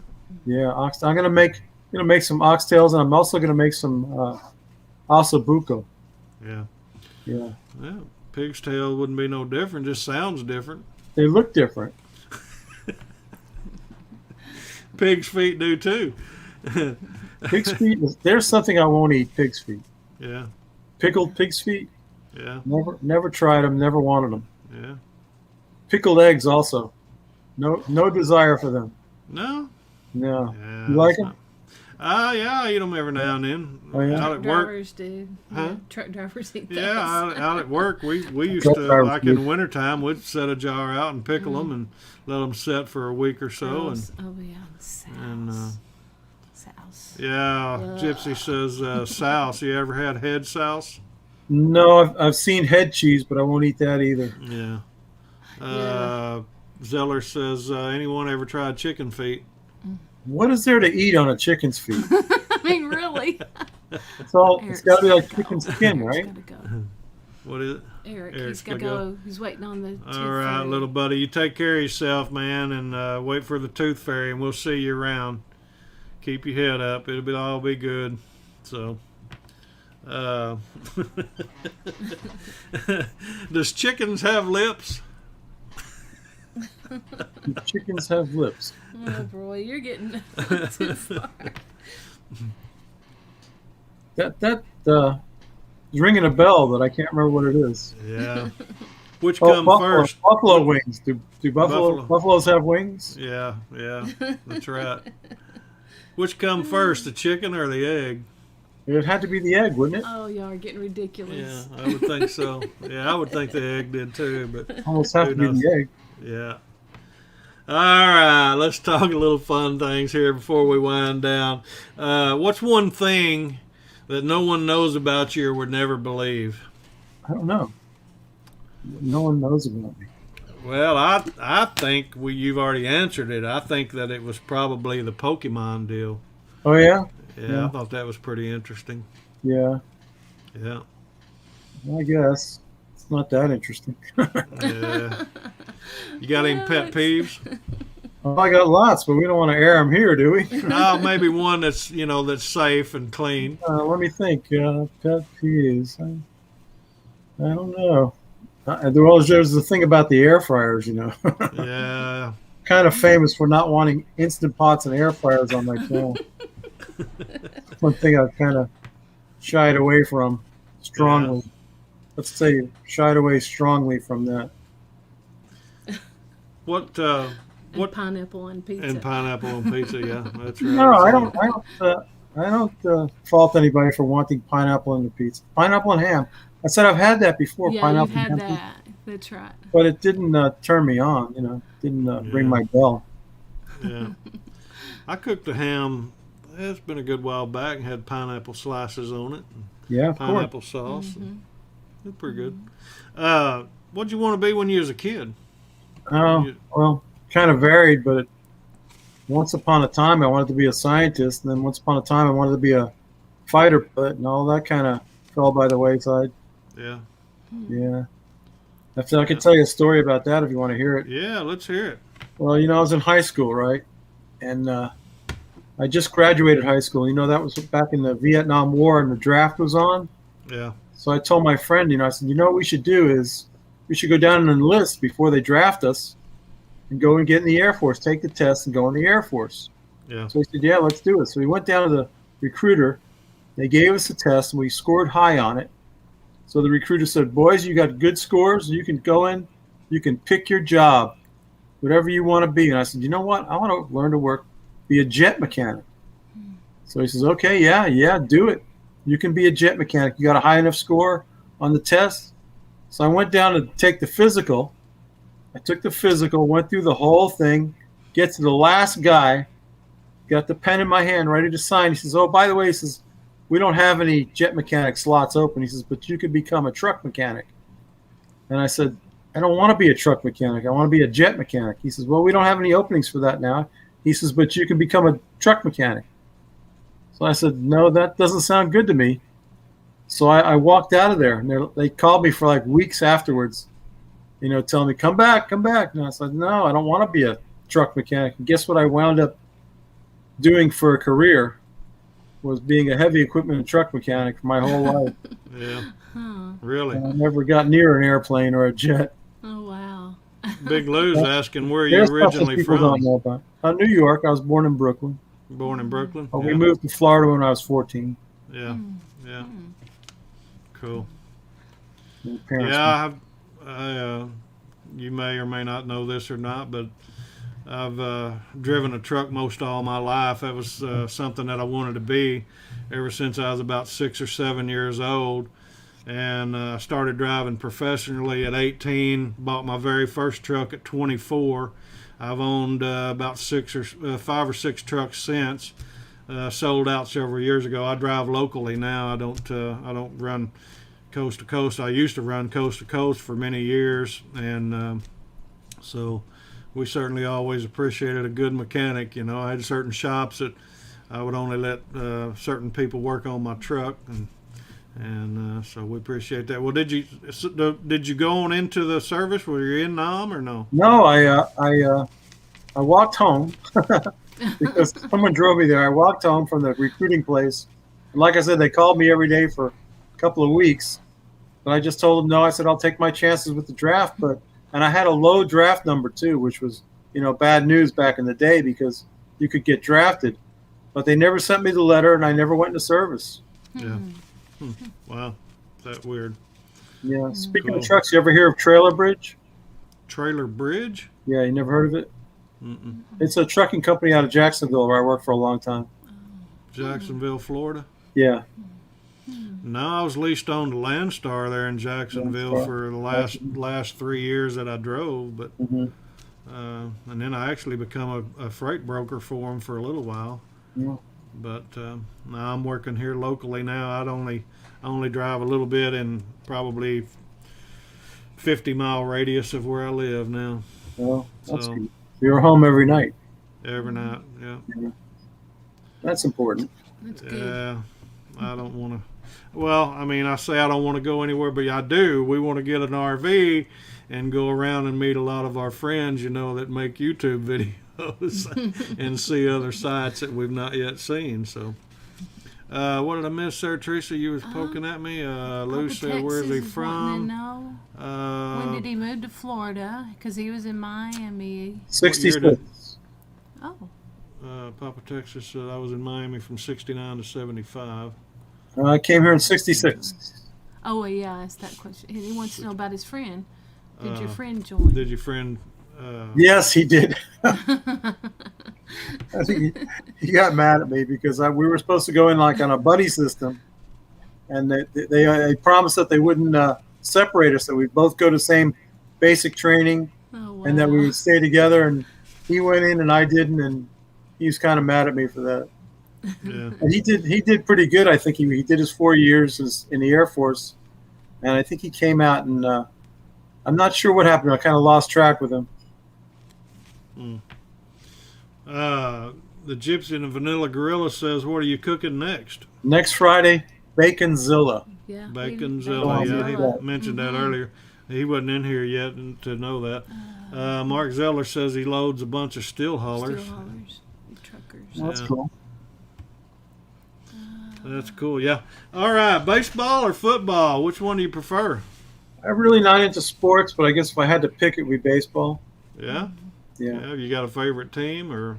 Speaker 2: Yeah, I'm gonna make some oxtails, and I'm also gonna make some ossobuco.
Speaker 1: Yeah.
Speaker 2: Yeah.
Speaker 1: Yeah. Pig's tail wouldn't be no different. Just sounds different.
Speaker 2: They look different.
Speaker 1: Pig's feet do too.
Speaker 2: Pig's feet. There's something I won't eat. Pig's feet.
Speaker 1: Yeah.
Speaker 2: Pickled pig's feet.
Speaker 1: Yeah.
Speaker 2: Never tried them. Never wanted them.
Speaker 1: Yeah.
Speaker 2: Pickled eggs also. No desire for them.
Speaker 1: No.
Speaker 2: No.
Speaker 1: Yeah,
Speaker 2: You like them?
Speaker 1: Yeah, I eat them every now and then.
Speaker 2: Oh, yeah?
Speaker 1: Out
Speaker 3: Truck
Speaker 1: at work.
Speaker 3: drivers do.
Speaker 1: Huh?
Speaker 3: Yeah, truck drivers eat those.
Speaker 1: Yeah, out at work, we used
Speaker 2: Truck
Speaker 1: to,
Speaker 2: drivers
Speaker 1: like
Speaker 2: do.
Speaker 1: in the wintertime, we'd set a jar out and pickle them and let them set for a week or so. And
Speaker 3: yeah, souse. Souse.
Speaker 1: yeah, Gypsy says souse. You ever had head souse?
Speaker 2: No, I've seen head cheese, but I won't eat that either.
Speaker 1: Yeah.
Speaker 3: Yeah.
Speaker 1: Zeller says, anyone ever tried chicken feet?
Speaker 2: What is there to eat on a chicken's feet?
Speaker 3: I mean, really?
Speaker 2: It's all. It's got to be like chicken skin,
Speaker 3: Eric's
Speaker 2: right?
Speaker 3: gotta go.
Speaker 1: What is it?
Speaker 3: Eric,
Speaker 1: Eric's
Speaker 3: he's got to
Speaker 1: gotta
Speaker 3: go. He's waiting on the tooth
Speaker 1: All right,
Speaker 3: fairy.
Speaker 1: little buddy. You take care of yourself, man, and wait for the tooth fairy, and we'll see you around. Keep your head up. It'll all be good. So, does chickens have lips?
Speaker 2: Chickens have lips.
Speaker 3: Oh boy, you're getting too far.
Speaker 2: That is ringing a bell that I can't remember what it is.
Speaker 1: Yeah. Which
Speaker 2: Oh,
Speaker 1: come
Speaker 2: buffalo,
Speaker 1: first?
Speaker 2: buffalo wings. Do buffaloes have wings?
Speaker 1: Yeah, that's right. Which come first, the chicken or the egg?
Speaker 2: It had to be the egg, wouldn't it?
Speaker 3: Oh, y'all are getting ridiculous.
Speaker 1: Yeah, I would think so. Yeah, I would think the egg did too, but
Speaker 2: Almost have
Speaker 1: who
Speaker 2: to be
Speaker 1: knows?
Speaker 2: the egg.
Speaker 1: Yeah. All right, let's talk a little fun things here before we wind down. What's one thing that no one knows about you or would never believe?
Speaker 2: I don't know. No one knows about me.
Speaker 1: Well, I think you've already answered it. I think that it was probably the Pokemon deal.
Speaker 2: Oh yeah,
Speaker 1: Yeah,
Speaker 2: Yeah.
Speaker 1: I thought that was pretty interesting.
Speaker 2: yeah.
Speaker 1: Yeah.
Speaker 2: I guess it's not that interesting.
Speaker 1: Yeah. You got any pet peeves?
Speaker 2: Well, I got lots, but we don't want to air them here, do we?
Speaker 1: Oh, maybe one that's that's safe and clean.
Speaker 2: Let me think. Pet peeves. I don't know. There's the thing about the air fryers,
Speaker 1: Yeah.
Speaker 2: kind of famous for not wanting instant pots and air fryers on my channel. One thing I've kind of shied away from strongly.
Speaker 1: Yeah.
Speaker 2: Let's say shied away strongly from that.
Speaker 1: What
Speaker 3: And pineapple on pizza.
Speaker 1: and pineapple on pizza? Yeah, that's right.
Speaker 2: No, I don't fault anybody for wanting pineapple in the pizza. Pineapple and ham. I said I've had that before.
Speaker 3: Yeah,
Speaker 2: pineapple
Speaker 3: you've had
Speaker 2: and ham pizza,
Speaker 3: that. That's right.
Speaker 2: but it didn't turn me on. Didn't ring
Speaker 1: Yeah.
Speaker 2: my bell.
Speaker 1: Yeah. I cooked a ham. It's been a good while back and had pineapple slices on it. And
Speaker 2: Yeah, of course.
Speaker 1: pineapple sauce.
Speaker 3: Mm-hmm.
Speaker 1: It's pretty good. What'd you want to be when you was a kid?
Speaker 2: Well, kind of varied, but once upon a time I wanted to be a scientist, and then once upon a time I wanted to be a fighter pilot, and all that kind of fell by the wayside.
Speaker 1: Yeah.
Speaker 2: Yeah. I could tell you a story about that if you want to hear it.
Speaker 1: Yeah, let's hear it.
Speaker 2: Well, I was in high school, right? And I just graduated high school. That was back in the Vietnam War, and the draft was on.
Speaker 1: Yeah.
Speaker 2: So I told my friend, I said, what we should do is we should go down and enlist before they draft us and go and get in the Air Force, take the test and go in the Air Force.
Speaker 1: Yeah.
Speaker 2: So he said, yeah, let's do it. So we went down to the recruiter. They gave us a test and we scored high on it. So the recruiter said, boys, you got good scores. You can go in. You can pick your job, whatever you want to be. And I said, you know what? I want to learn to be a jet mechanic. So he says, okay, yeah, do it. You can be a jet mechanic. You got a high enough score on the test. So I went down to take the physical. I took the physical, went through the whole thing, get to the last guy, got the pen in my hand, ready to sign. He says, oh, by the way, he says, we don't have any jet mechanic slots open. He says, but you could become a truck mechanic. And I said, I don't want to be a truck mechanic. I want to be a jet mechanic. He says, well, we don't have any openings for that now. He says, but you can become a truck mechanic. So I said, no, that doesn't sound good to me. So I walked out of there, and they called me for like weeks afterwards, telling me, come back. And I said, no, I don't want to be a truck mechanic. And guess what I wound up doing for a career was being a heavy equipment and truck mechanic for my whole life.
Speaker 1: Yeah.
Speaker 3: Huh.
Speaker 1: Really?
Speaker 2: And I never got near an airplane or a jet.
Speaker 3: Oh, wow.
Speaker 1: Big Lou's asking where you
Speaker 2: There's stuff that
Speaker 1: originally
Speaker 2: people
Speaker 1: from.
Speaker 2: don't know about. New York. I was born in Brooklyn.
Speaker 1: Born in Brooklyn?
Speaker 2: But
Speaker 1: Yeah.
Speaker 2: we moved to Florida when I was 14.
Speaker 1: Yeah. Yeah. Cool.
Speaker 2: My parents
Speaker 1: Yeah, you may or may not know this or not, but I've driven a truck most all my life. That was something that I wanted to be ever since I was about 6 or 7 years old. And started driving professionally at 18. Bought my very first truck at 24. I've owned about 5 or 6 trucks since. Sold out several years ago. I drive locally now. I don't run coast to coast. I used to run coast to coast for many years, and so we certainly always appreciated a good mechanic. You know, I had certain shops that I would only let certain people work on my truck, and so we appreciate that. Well, did you go on into the service? Were you in Nam or no?
Speaker 2: No, I walked home because someone drove me there. I walked home from the recruiting place, and like I said, they called me every day for a couple of weeks. But I just told them no. I said I'll take my chances with the draft, and I had a low draft number too, which was bad news back in the day because you could get drafted, but they never sent me the letter, and I never went into service.
Speaker 1: Yeah. Wow, that weird.
Speaker 2: Yeah. Speaking of trucks, you ever hear of Trailer Bridge?
Speaker 1: Trailer Bridge?
Speaker 2: Yeah, you never heard of it?
Speaker 1: Mm-mm.
Speaker 2: It's a trucking company out of Jacksonville where I worked for a long time.
Speaker 1: Jacksonville, Florida?
Speaker 2: Yeah.
Speaker 1: No, I was leased on to Landstar there in Jacksonville for the last 3 years that I drove, but and then I actually become a freight broker for them for a little while.
Speaker 2: Yeah.
Speaker 1: But now I'm working here locally now. I'd only drive a little bit in probably 50-mile radius of where I live now.
Speaker 2: Well, that's good. You're home every night.
Speaker 1: Every night, yeah.
Speaker 2: That's important.
Speaker 3: That's good.
Speaker 1: Yeah, I don't want to. Well, I mean, I say I don't want to go anywhere, but I do. We want to get an RV and go around and meet a lot of our friends, that make YouTube videos and see other sites that we've not yet seen. So, what did I miss there, Teresa? You was poking at me. Lou said, "Where's he from?"
Speaker 3: When did he move to Florida? Because he was in Miami.
Speaker 2: 66.
Speaker 3: Oh.
Speaker 1: Papa Texas said I was in Miami from 69 to 75.
Speaker 2: I came here in 66.
Speaker 3: Oh, well, yeah, asked that question. He wants to know about his friend. Did your friend join?
Speaker 1: Did your friend?
Speaker 2: Yes, he did. He got mad at me because we were supposed to go in like on a buddy system, and they promised that they wouldn't separate us, that we'd both go to the same basic training, and that we would stay together. And he went in and I didn't, and he was kind of mad at me for that.
Speaker 1: Yeah.
Speaker 2: And he did pretty good. I think he did his 4 years in the Air Force, and I think he came out, and I'm not sure what happened. I kind of lost track with him.
Speaker 1: The Gypsy and the Vanilla Gorilla says, "What are you cooking next?"
Speaker 2: Next Friday, Baconzilla.
Speaker 3: Yeah.
Speaker 1: Baconzilla. Yeah, he mentioned that earlier. He wasn't in here yet to know that. Mark Zeller says he loads a bunch of steel haulers.
Speaker 3: Truckers.
Speaker 2: Well, that's cool.
Speaker 1: That's cool. Yeah. All right. Baseball or football? Which one do you prefer?
Speaker 2: I'm really not into sports, but I guess if I had to pick, it would be baseball.
Speaker 1: Yeah.
Speaker 2: Yeah.
Speaker 1: You got a favorite team or?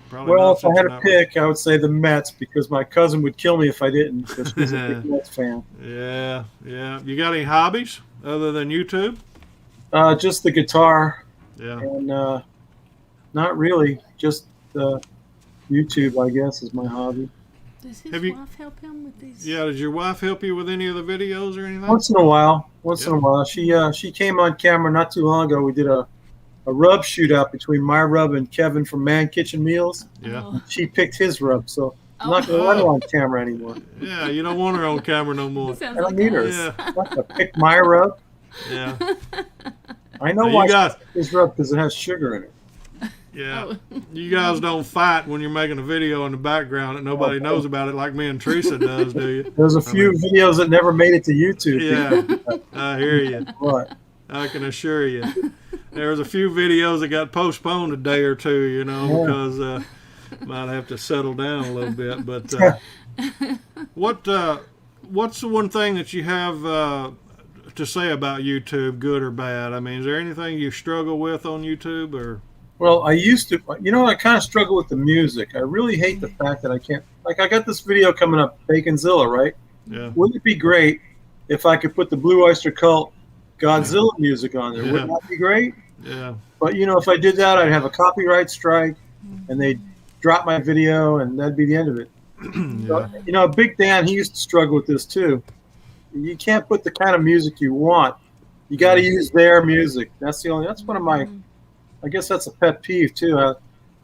Speaker 1: Probably
Speaker 2: Well,
Speaker 1: not,
Speaker 2: if I had to
Speaker 1: not
Speaker 2: pick, I would say the Mets because my cousin would kill me if I didn't because he's a big Mets fan.
Speaker 1: Yeah. You got any hobbies other than YouTube?
Speaker 2: Just the guitar.
Speaker 1: Yeah.
Speaker 2: And not really. Just YouTube, I guess, is my hobby.
Speaker 3: Does his wife help him with these?
Speaker 1: Yeah. Does your wife help you with any of the videos or anything?
Speaker 2: Once in a while. In a while. She came on camera not too long ago. We did a rub shootout between my rub and Kevin from Man Kitchen Meals.
Speaker 1: Yeah.
Speaker 2: She picked his rub, so I'm not going to let her on camera anymore.
Speaker 1: Yeah, you don't want her on camera no more.
Speaker 2: I don't need her.
Speaker 1: Yeah.
Speaker 2: I'm not going to pick my rub.
Speaker 1: Yeah.
Speaker 2: I know why she picked his rub, because it has sugar in it.
Speaker 1: Yeah. You guys don't fight when you're making a video in the background that nobody knows about it like me and Teresa does, do you?
Speaker 2: There's a few videos that never made it to YouTube.
Speaker 1: Yeah. I hear you.
Speaker 2: What?
Speaker 1: I can assure you. There was a few videos that got postponed a day or two, because might have to settle down a little bit. But what's the one thing that you have to say about YouTube, good or bad? I mean, is there anything you struggle with on YouTube or?
Speaker 2: Well, I used to, I kind of struggle with the music. I really hate the fact that I can't, like I got this video coming up, Baconzilla, right?
Speaker 1: Yeah.
Speaker 2: Wouldn't it be great if I could put the Blue Oyster Cult Godzilla music on there?
Speaker 1: Yeah.
Speaker 2: Wouldn't that be great?
Speaker 1: Yeah.
Speaker 2: But if I did that, I'd have a copyright strike, and they'd drop my video, and that'd be the end of it. So, Big Dan, he used to struggle with this too. You can't put the kind of music you want. You got to use their music. That's one of my. I guess that's a pet peeve too.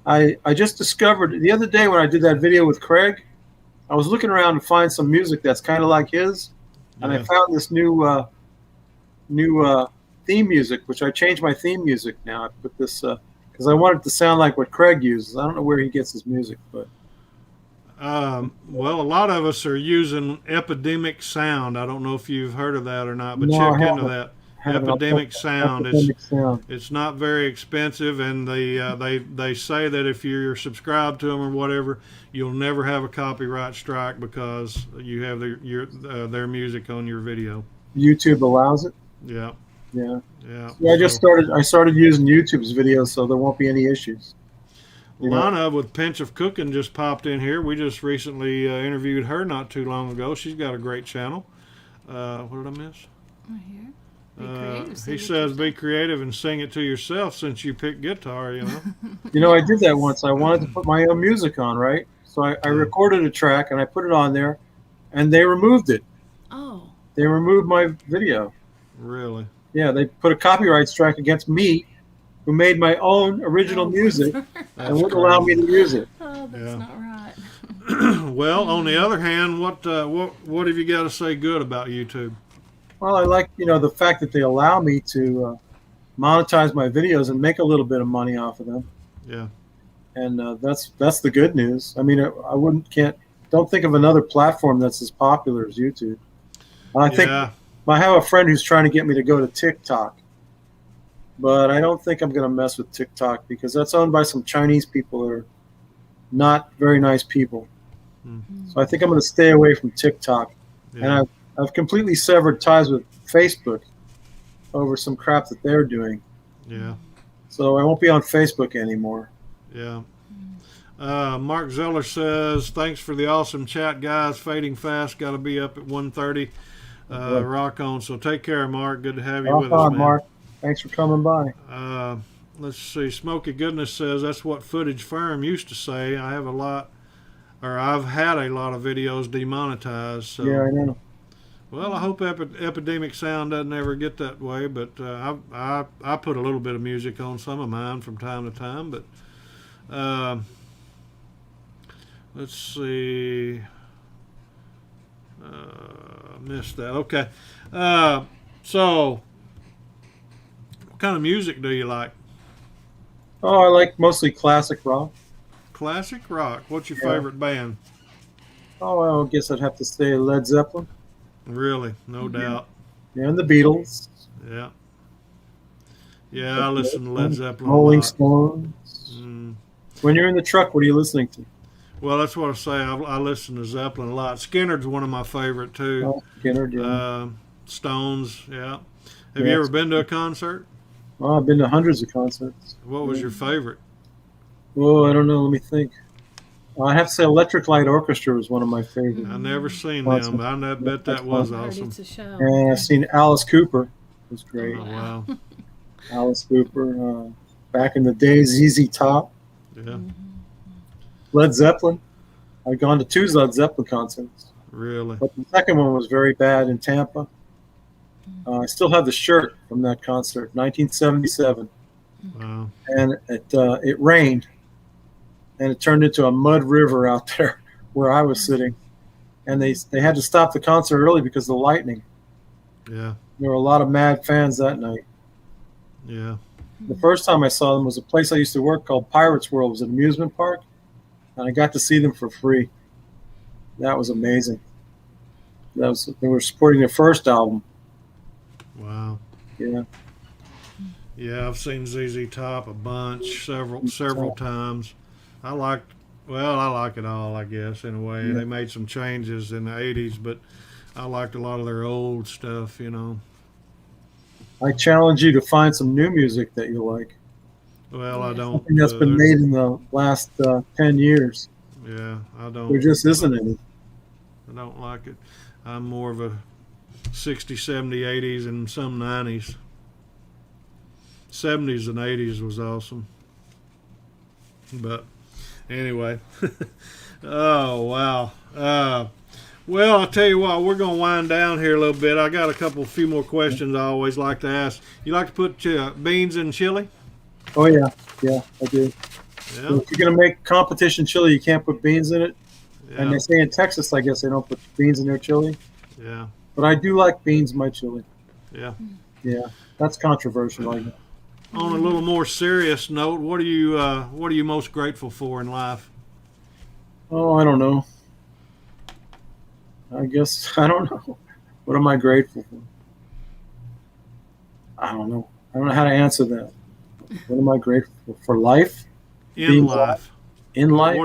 Speaker 2: I just discovered the other day when I did that video with Craig, I was looking around to find some music that's kind of like his, and I found this new theme music, which I changed my theme music now. I put this because I want it to sound like what Craig uses. I don't know where he gets his music, but.
Speaker 1: Well, a lot of us are using Epidemic Sound. I don't know if you've heard of that or not, but
Speaker 2: No,
Speaker 1: check into that. Epidemic Sound.
Speaker 2: Sound.
Speaker 1: It's not very expensive, and they say that if you're subscribed to them or whatever, you'll never have a copyright strike because you have their music on your video.
Speaker 2: YouTube allows it.
Speaker 1: Yeah.
Speaker 2: Yeah.
Speaker 1: Yeah.
Speaker 2: I started using YouTube's videos, so there won't be any issues.
Speaker 1: Lana with Pinch of Cooking just popped in here. We just recently interviewed her not too long ago. She's got a great channel. What did I miss?
Speaker 3: Right here. Be creative,
Speaker 1: He says, "Be creative and sing it to yourself since you pick guitar."
Speaker 2: I did that once. I wanted to put my own music on, right? So I recorded a track and I put it on there, and they removed it.
Speaker 3: Oh.
Speaker 2: They removed my video.
Speaker 1: Really?
Speaker 2: Yeah, they put a copyright strike against me, who made my own original music, and wouldn't allow me to use it.
Speaker 3: Oh, that's not right.
Speaker 1: Well, on the other hand, what have you got to say good about YouTube?
Speaker 2: Well, I like the fact that they allow me to monetize my videos and make a little bit of money off of them.
Speaker 1: Yeah.
Speaker 2: And that's the good news. I mean, don't think of another platform that's as popular as YouTube. I think I have a friend who's trying to get me to go to TikTok, but I don't think I'm going to mess with TikTok because that's owned by some Chinese people that are not very nice people. So I think I'm going to stay away from TikTok.
Speaker 1: Yeah.
Speaker 2: And I've completely severed ties with Facebook over some crap that they're doing.
Speaker 1: Yeah.
Speaker 2: So I won't be on Facebook anymore.
Speaker 1: Yeah. Mark Zeller says, "Thanks for the awesome chat, guys. Fading fast. Got to be up at 1:30. Rock on." So take care, Mark. Good to have you with us, man.
Speaker 2: Mark. Thanks for coming by.
Speaker 1: Let's see. Smoky Goodness says, "That's what Footage Firm used to say. I've had a lot of videos demonetized." So.
Speaker 2: Yeah, I know.
Speaker 1: Well, I hope Epidemic Sound doesn't ever get that way, but I put a little bit of music on some of mine from time to time. But let's see. Missed that. Okay. So, what kind of music do you like?
Speaker 2: Oh, I like mostly classic rock.
Speaker 1: Classic rock. What's your favorite band?
Speaker 2: Oh, well, I guess I'd have to say Led Zeppelin.
Speaker 1: Really, no doubt.
Speaker 2: Yeah, and the Beatles.
Speaker 1: Yeah. Yeah, I listen to Led Zeppelin
Speaker 2: Rolling
Speaker 1: a lot.
Speaker 2: Stones. When you're in the truck, what are you listening to?
Speaker 1: Well, that's what I say. I listen to Zeppelin a lot. Skinner's one of my favorite too.
Speaker 2: Oh, Skinner, yeah.
Speaker 1: Stones, yeah. Have you ever been to a concert?
Speaker 2: Well, I've been to hundreds of concerts.
Speaker 1: What was your favorite?
Speaker 2: Oh, I don't know. Let me think. I have to say Electric Light Orchestra was one of my favorites.
Speaker 1: I never seen them, but I bet that was awesome.
Speaker 3: It's a show.
Speaker 2: And I've seen Alice Cooper. It was great.
Speaker 1: Oh, wow.
Speaker 2: Alice Cooper. Back in the day, ZZ Top.
Speaker 1: Yeah.
Speaker 2: Led Zeppelin. I've gone to 2 Led Zeppelin concerts.
Speaker 1: Really?
Speaker 2: But the second one was very bad in Tampa. I still have the shirt from that concert, 1977.
Speaker 1: Wow.
Speaker 2: And it rained. And it turned into a mud river out there where I was sitting. And they had to stop the concert early because of the lightning.
Speaker 1: Yeah.
Speaker 2: There were a lot of mad fans that night.
Speaker 1: Yeah.
Speaker 2: The first time I saw them was a place I used to work called Pirates World. It was an amusement park. And I got to see them for free. That was amazing. They were supporting their first album.
Speaker 1: Wow.
Speaker 2: Yeah.
Speaker 1: Yeah, I've seen ZZ Top a bunch, several times. I like it all, I guess, in a way.
Speaker 2: Yeah.
Speaker 1: They made some changes in the 80s, but I liked a lot of their old stuff, you know.
Speaker 2: I challenge you to find some new music that you like.
Speaker 1: Well, I don't.
Speaker 2: Something that's been made in the last 10 years.
Speaker 1: Yeah, I don't.
Speaker 2: There just isn't any.
Speaker 1: I don't like it. I'm more of a 60s, 70s, 80s, and some 90s. '70s and '80s was awesome. But anyway, oh wow. Well, I'll tell you what, we're going to wind down here a little bit. I got a few more questions I always like to ask. You like to put beans in chili?
Speaker 2: Oh yeah, I do.
Speaker 1: Yeah.
Speaker 2: So if you're gonna make competition chili, you can't put beans in it.
Speaker 1: Yeah.
Speaker 2: And they say in Texas, I guess they don't put beans in their chili.
Speaker 1: Yeah.
Speaker 2: But I do like beans in my chili.
Speaker 1: Yeah.
Speaker 2: Yeah, that's controversial. I guess.
Speaker 1: On a little more serious note, what are you most grateful for in life?
Speaker 2: Oh, I don't know. I guess I don't know. What am I grateful for? I don't know. I don't know how to answer that. What am I grateful for? Life?
Speaker 1: In life.
Speaker 2: In life?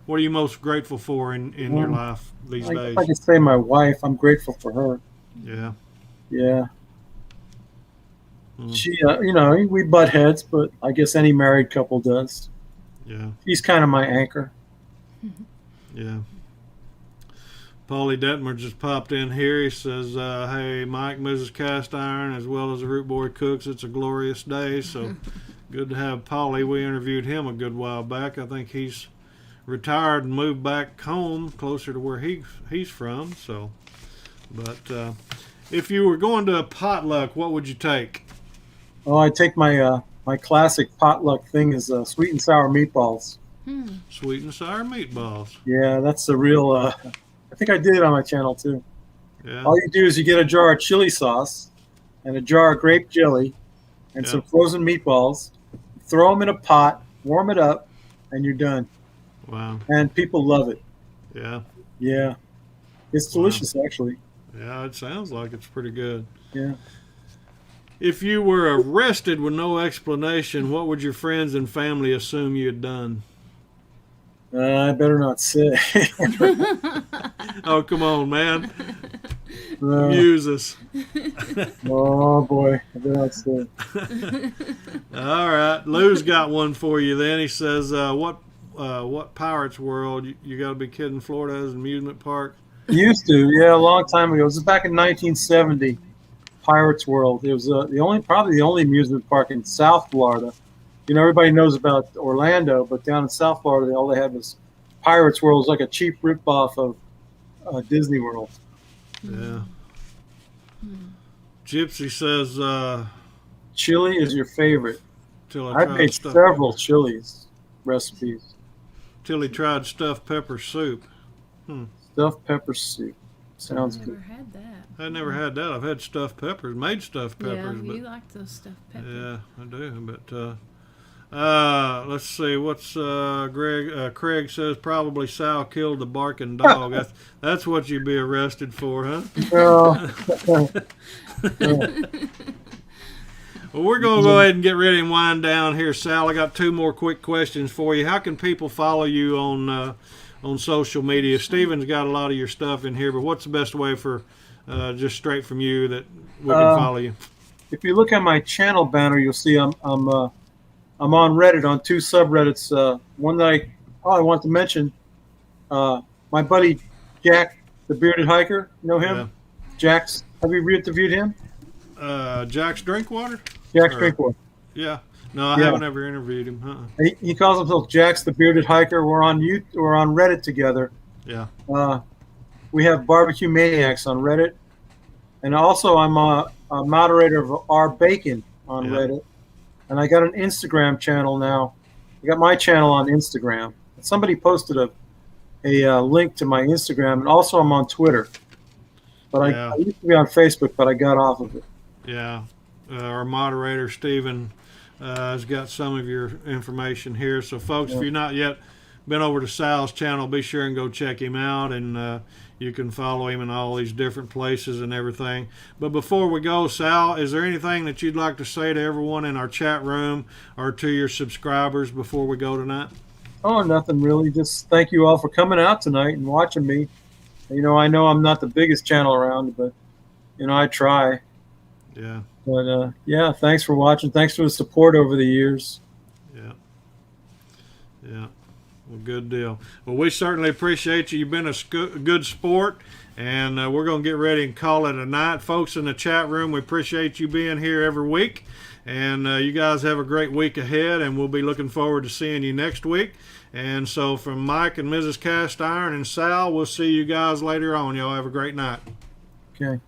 Speaker 1: What are you most grateful for in your life these days?
Speaker 2: I could say my wife. I'm grateful for her.
Speaker 1: Yeah.
Speaker 2: Yeah. She, we butt heads, but I guess any married couple does.
Speaker 1: Yeah.
Speaker 2: She's kind of my anchor.
Speaker 1: Yeah. Paulie Detmer just popped in here. He says, hey, Mike, Mrs. Cast Iron, as well as the Root Boy Cooks, it's a glorious day. So good to have Paulie. We interviewed him a good while back. I think he's retired and moved back home closer to where he's from. So, but if you were going to a potluck, what would you take?
Speaker 2: Oh, I take my my classic potluck thing is sweet and sour meatballs.
Speaker 1: Sweet and sour meatballs.
Speaker 2: Yeah, that's the real. I think I did it on my channel too.
Speaker 1: Yeah.
Speaker 2: All you do is you get a jar of chili sauce and a jar of grape jelly and some frozen meatballs. Throw them in a pot, warm it up, and you're done.
Speaker 1: Wow.
Speaker 2: And people love it.
Speaker 1: Yeah.
Speaker 2: Yeah. It's delicious, actually.
Speaker 1: Yeah, it sounds like it's pretty good.
Speaker 2: Yeah.
Speaker 1: If you were arrested with no explanation, what would your friends and family assume you had done?
Speaker 2: I better not say.
Speaker 1: Oh, come on, man. Amuse us.
Speaker 2: Oh, boy. I better not say.
Speaker 1: All right. Lou's got one for you then. He says, what Pirates World? You got to be kidding. Florida has an amusement park?
Speaker 2: Used to, yeah, a long time ago. It was back in 1970. Pirates World. It was probably the only amusement park in South Florida. You know, everybody knows about Orlando, but down in South Florida, all they had was Pirates World. It was like a cheap ripoff of Disney World.
Speaker 1: Yeah. Gypsy says,
Speaker 2: chili is your favorite. I've made several chilies recipes.
Speaker 1: Till he tried stuffed pepper soup.
Speaker 2: Stuffed pepper soup. Sounds
Speaker 3: I've
Speaker 2: good.
Speaker 3: never had that.
Speaker 1: I never had that. I've had stuffed peppers, made stuffed peppers.
Speaker 3: Yeah,
Speaker 1: but
Speaker 3: you like those stuffed peppers.
Speaker 1: Yeah, I do. But let's see. What's Greg? Craig says probably Sal killed the barking dog. That's what you'd be arrested for, huh? Well, we're going to go ahead and get ready and wind down here, Sal. I got two more quick questions for you. How can people follow you on social media? Steven's got a lot of your stuff in here, but what's the best way for just straight from you that we can follow you?
Speaker 2: If you look at my channel banner, you'll see I'm on Reddit on two subreddits. One that I want to mention. My buddy Jack, the bearded hiker. You know him? Yeah. Have you interviewed him?
Speaker 1: Jack's Drinkwater?
Speaker 2: Jack's Drinkwater.
Speaker 1: Yeah. No, I haven't ever interviewed him.
Speaker 2: He calls himself Jack's the bearded hiker. We're on Reddit together.
Speaker 1: Yeah.
Speaker 2: We have Barbecue Maniacs on Reddit, and also I'm a moderator of Our Bacon on Reddit, and I got an Instagram channel now. I got my channel on Instagram. Somebody posted a link to my Instagram, and also I'm on Twitter. But I used to be on Facebook, but I got off of it.
Speaker 1: Yeah. Our moderator, Steven, has got some of your information here. So, folks, if you've not yet been over to Sal's channel, be sure and go check him out, and you can follow him in all these different places and everything. But before we go, Sal, is there anything that you'd like to say to everyone in our chat room or to your subscribers before we go tonight?
Speaker 2: Oh, nothing really. Just thank you all for coming out tonight and watching me. You know, I know I'm not the biggest channel around, but, you know, I try.
Speaker 1: Yeah.
Speaker 2: But, thanks for watching. Thanks for the support over the years.
Speaker 1: Yeah. Yeah. Well, good deal. Well, we certainly appreciate you. You've been a good sport, and we're going to get ready and call it a night. Folks in the chat room, we appreciate you being here every week. And you guys have a great week ahead, and we'll be looking forward to seeing you next week. And so from Mike and Mrs. Cast Iron and Sal, we'll see you guys later on. Y'all have a great night.
Speaker 2: Okay.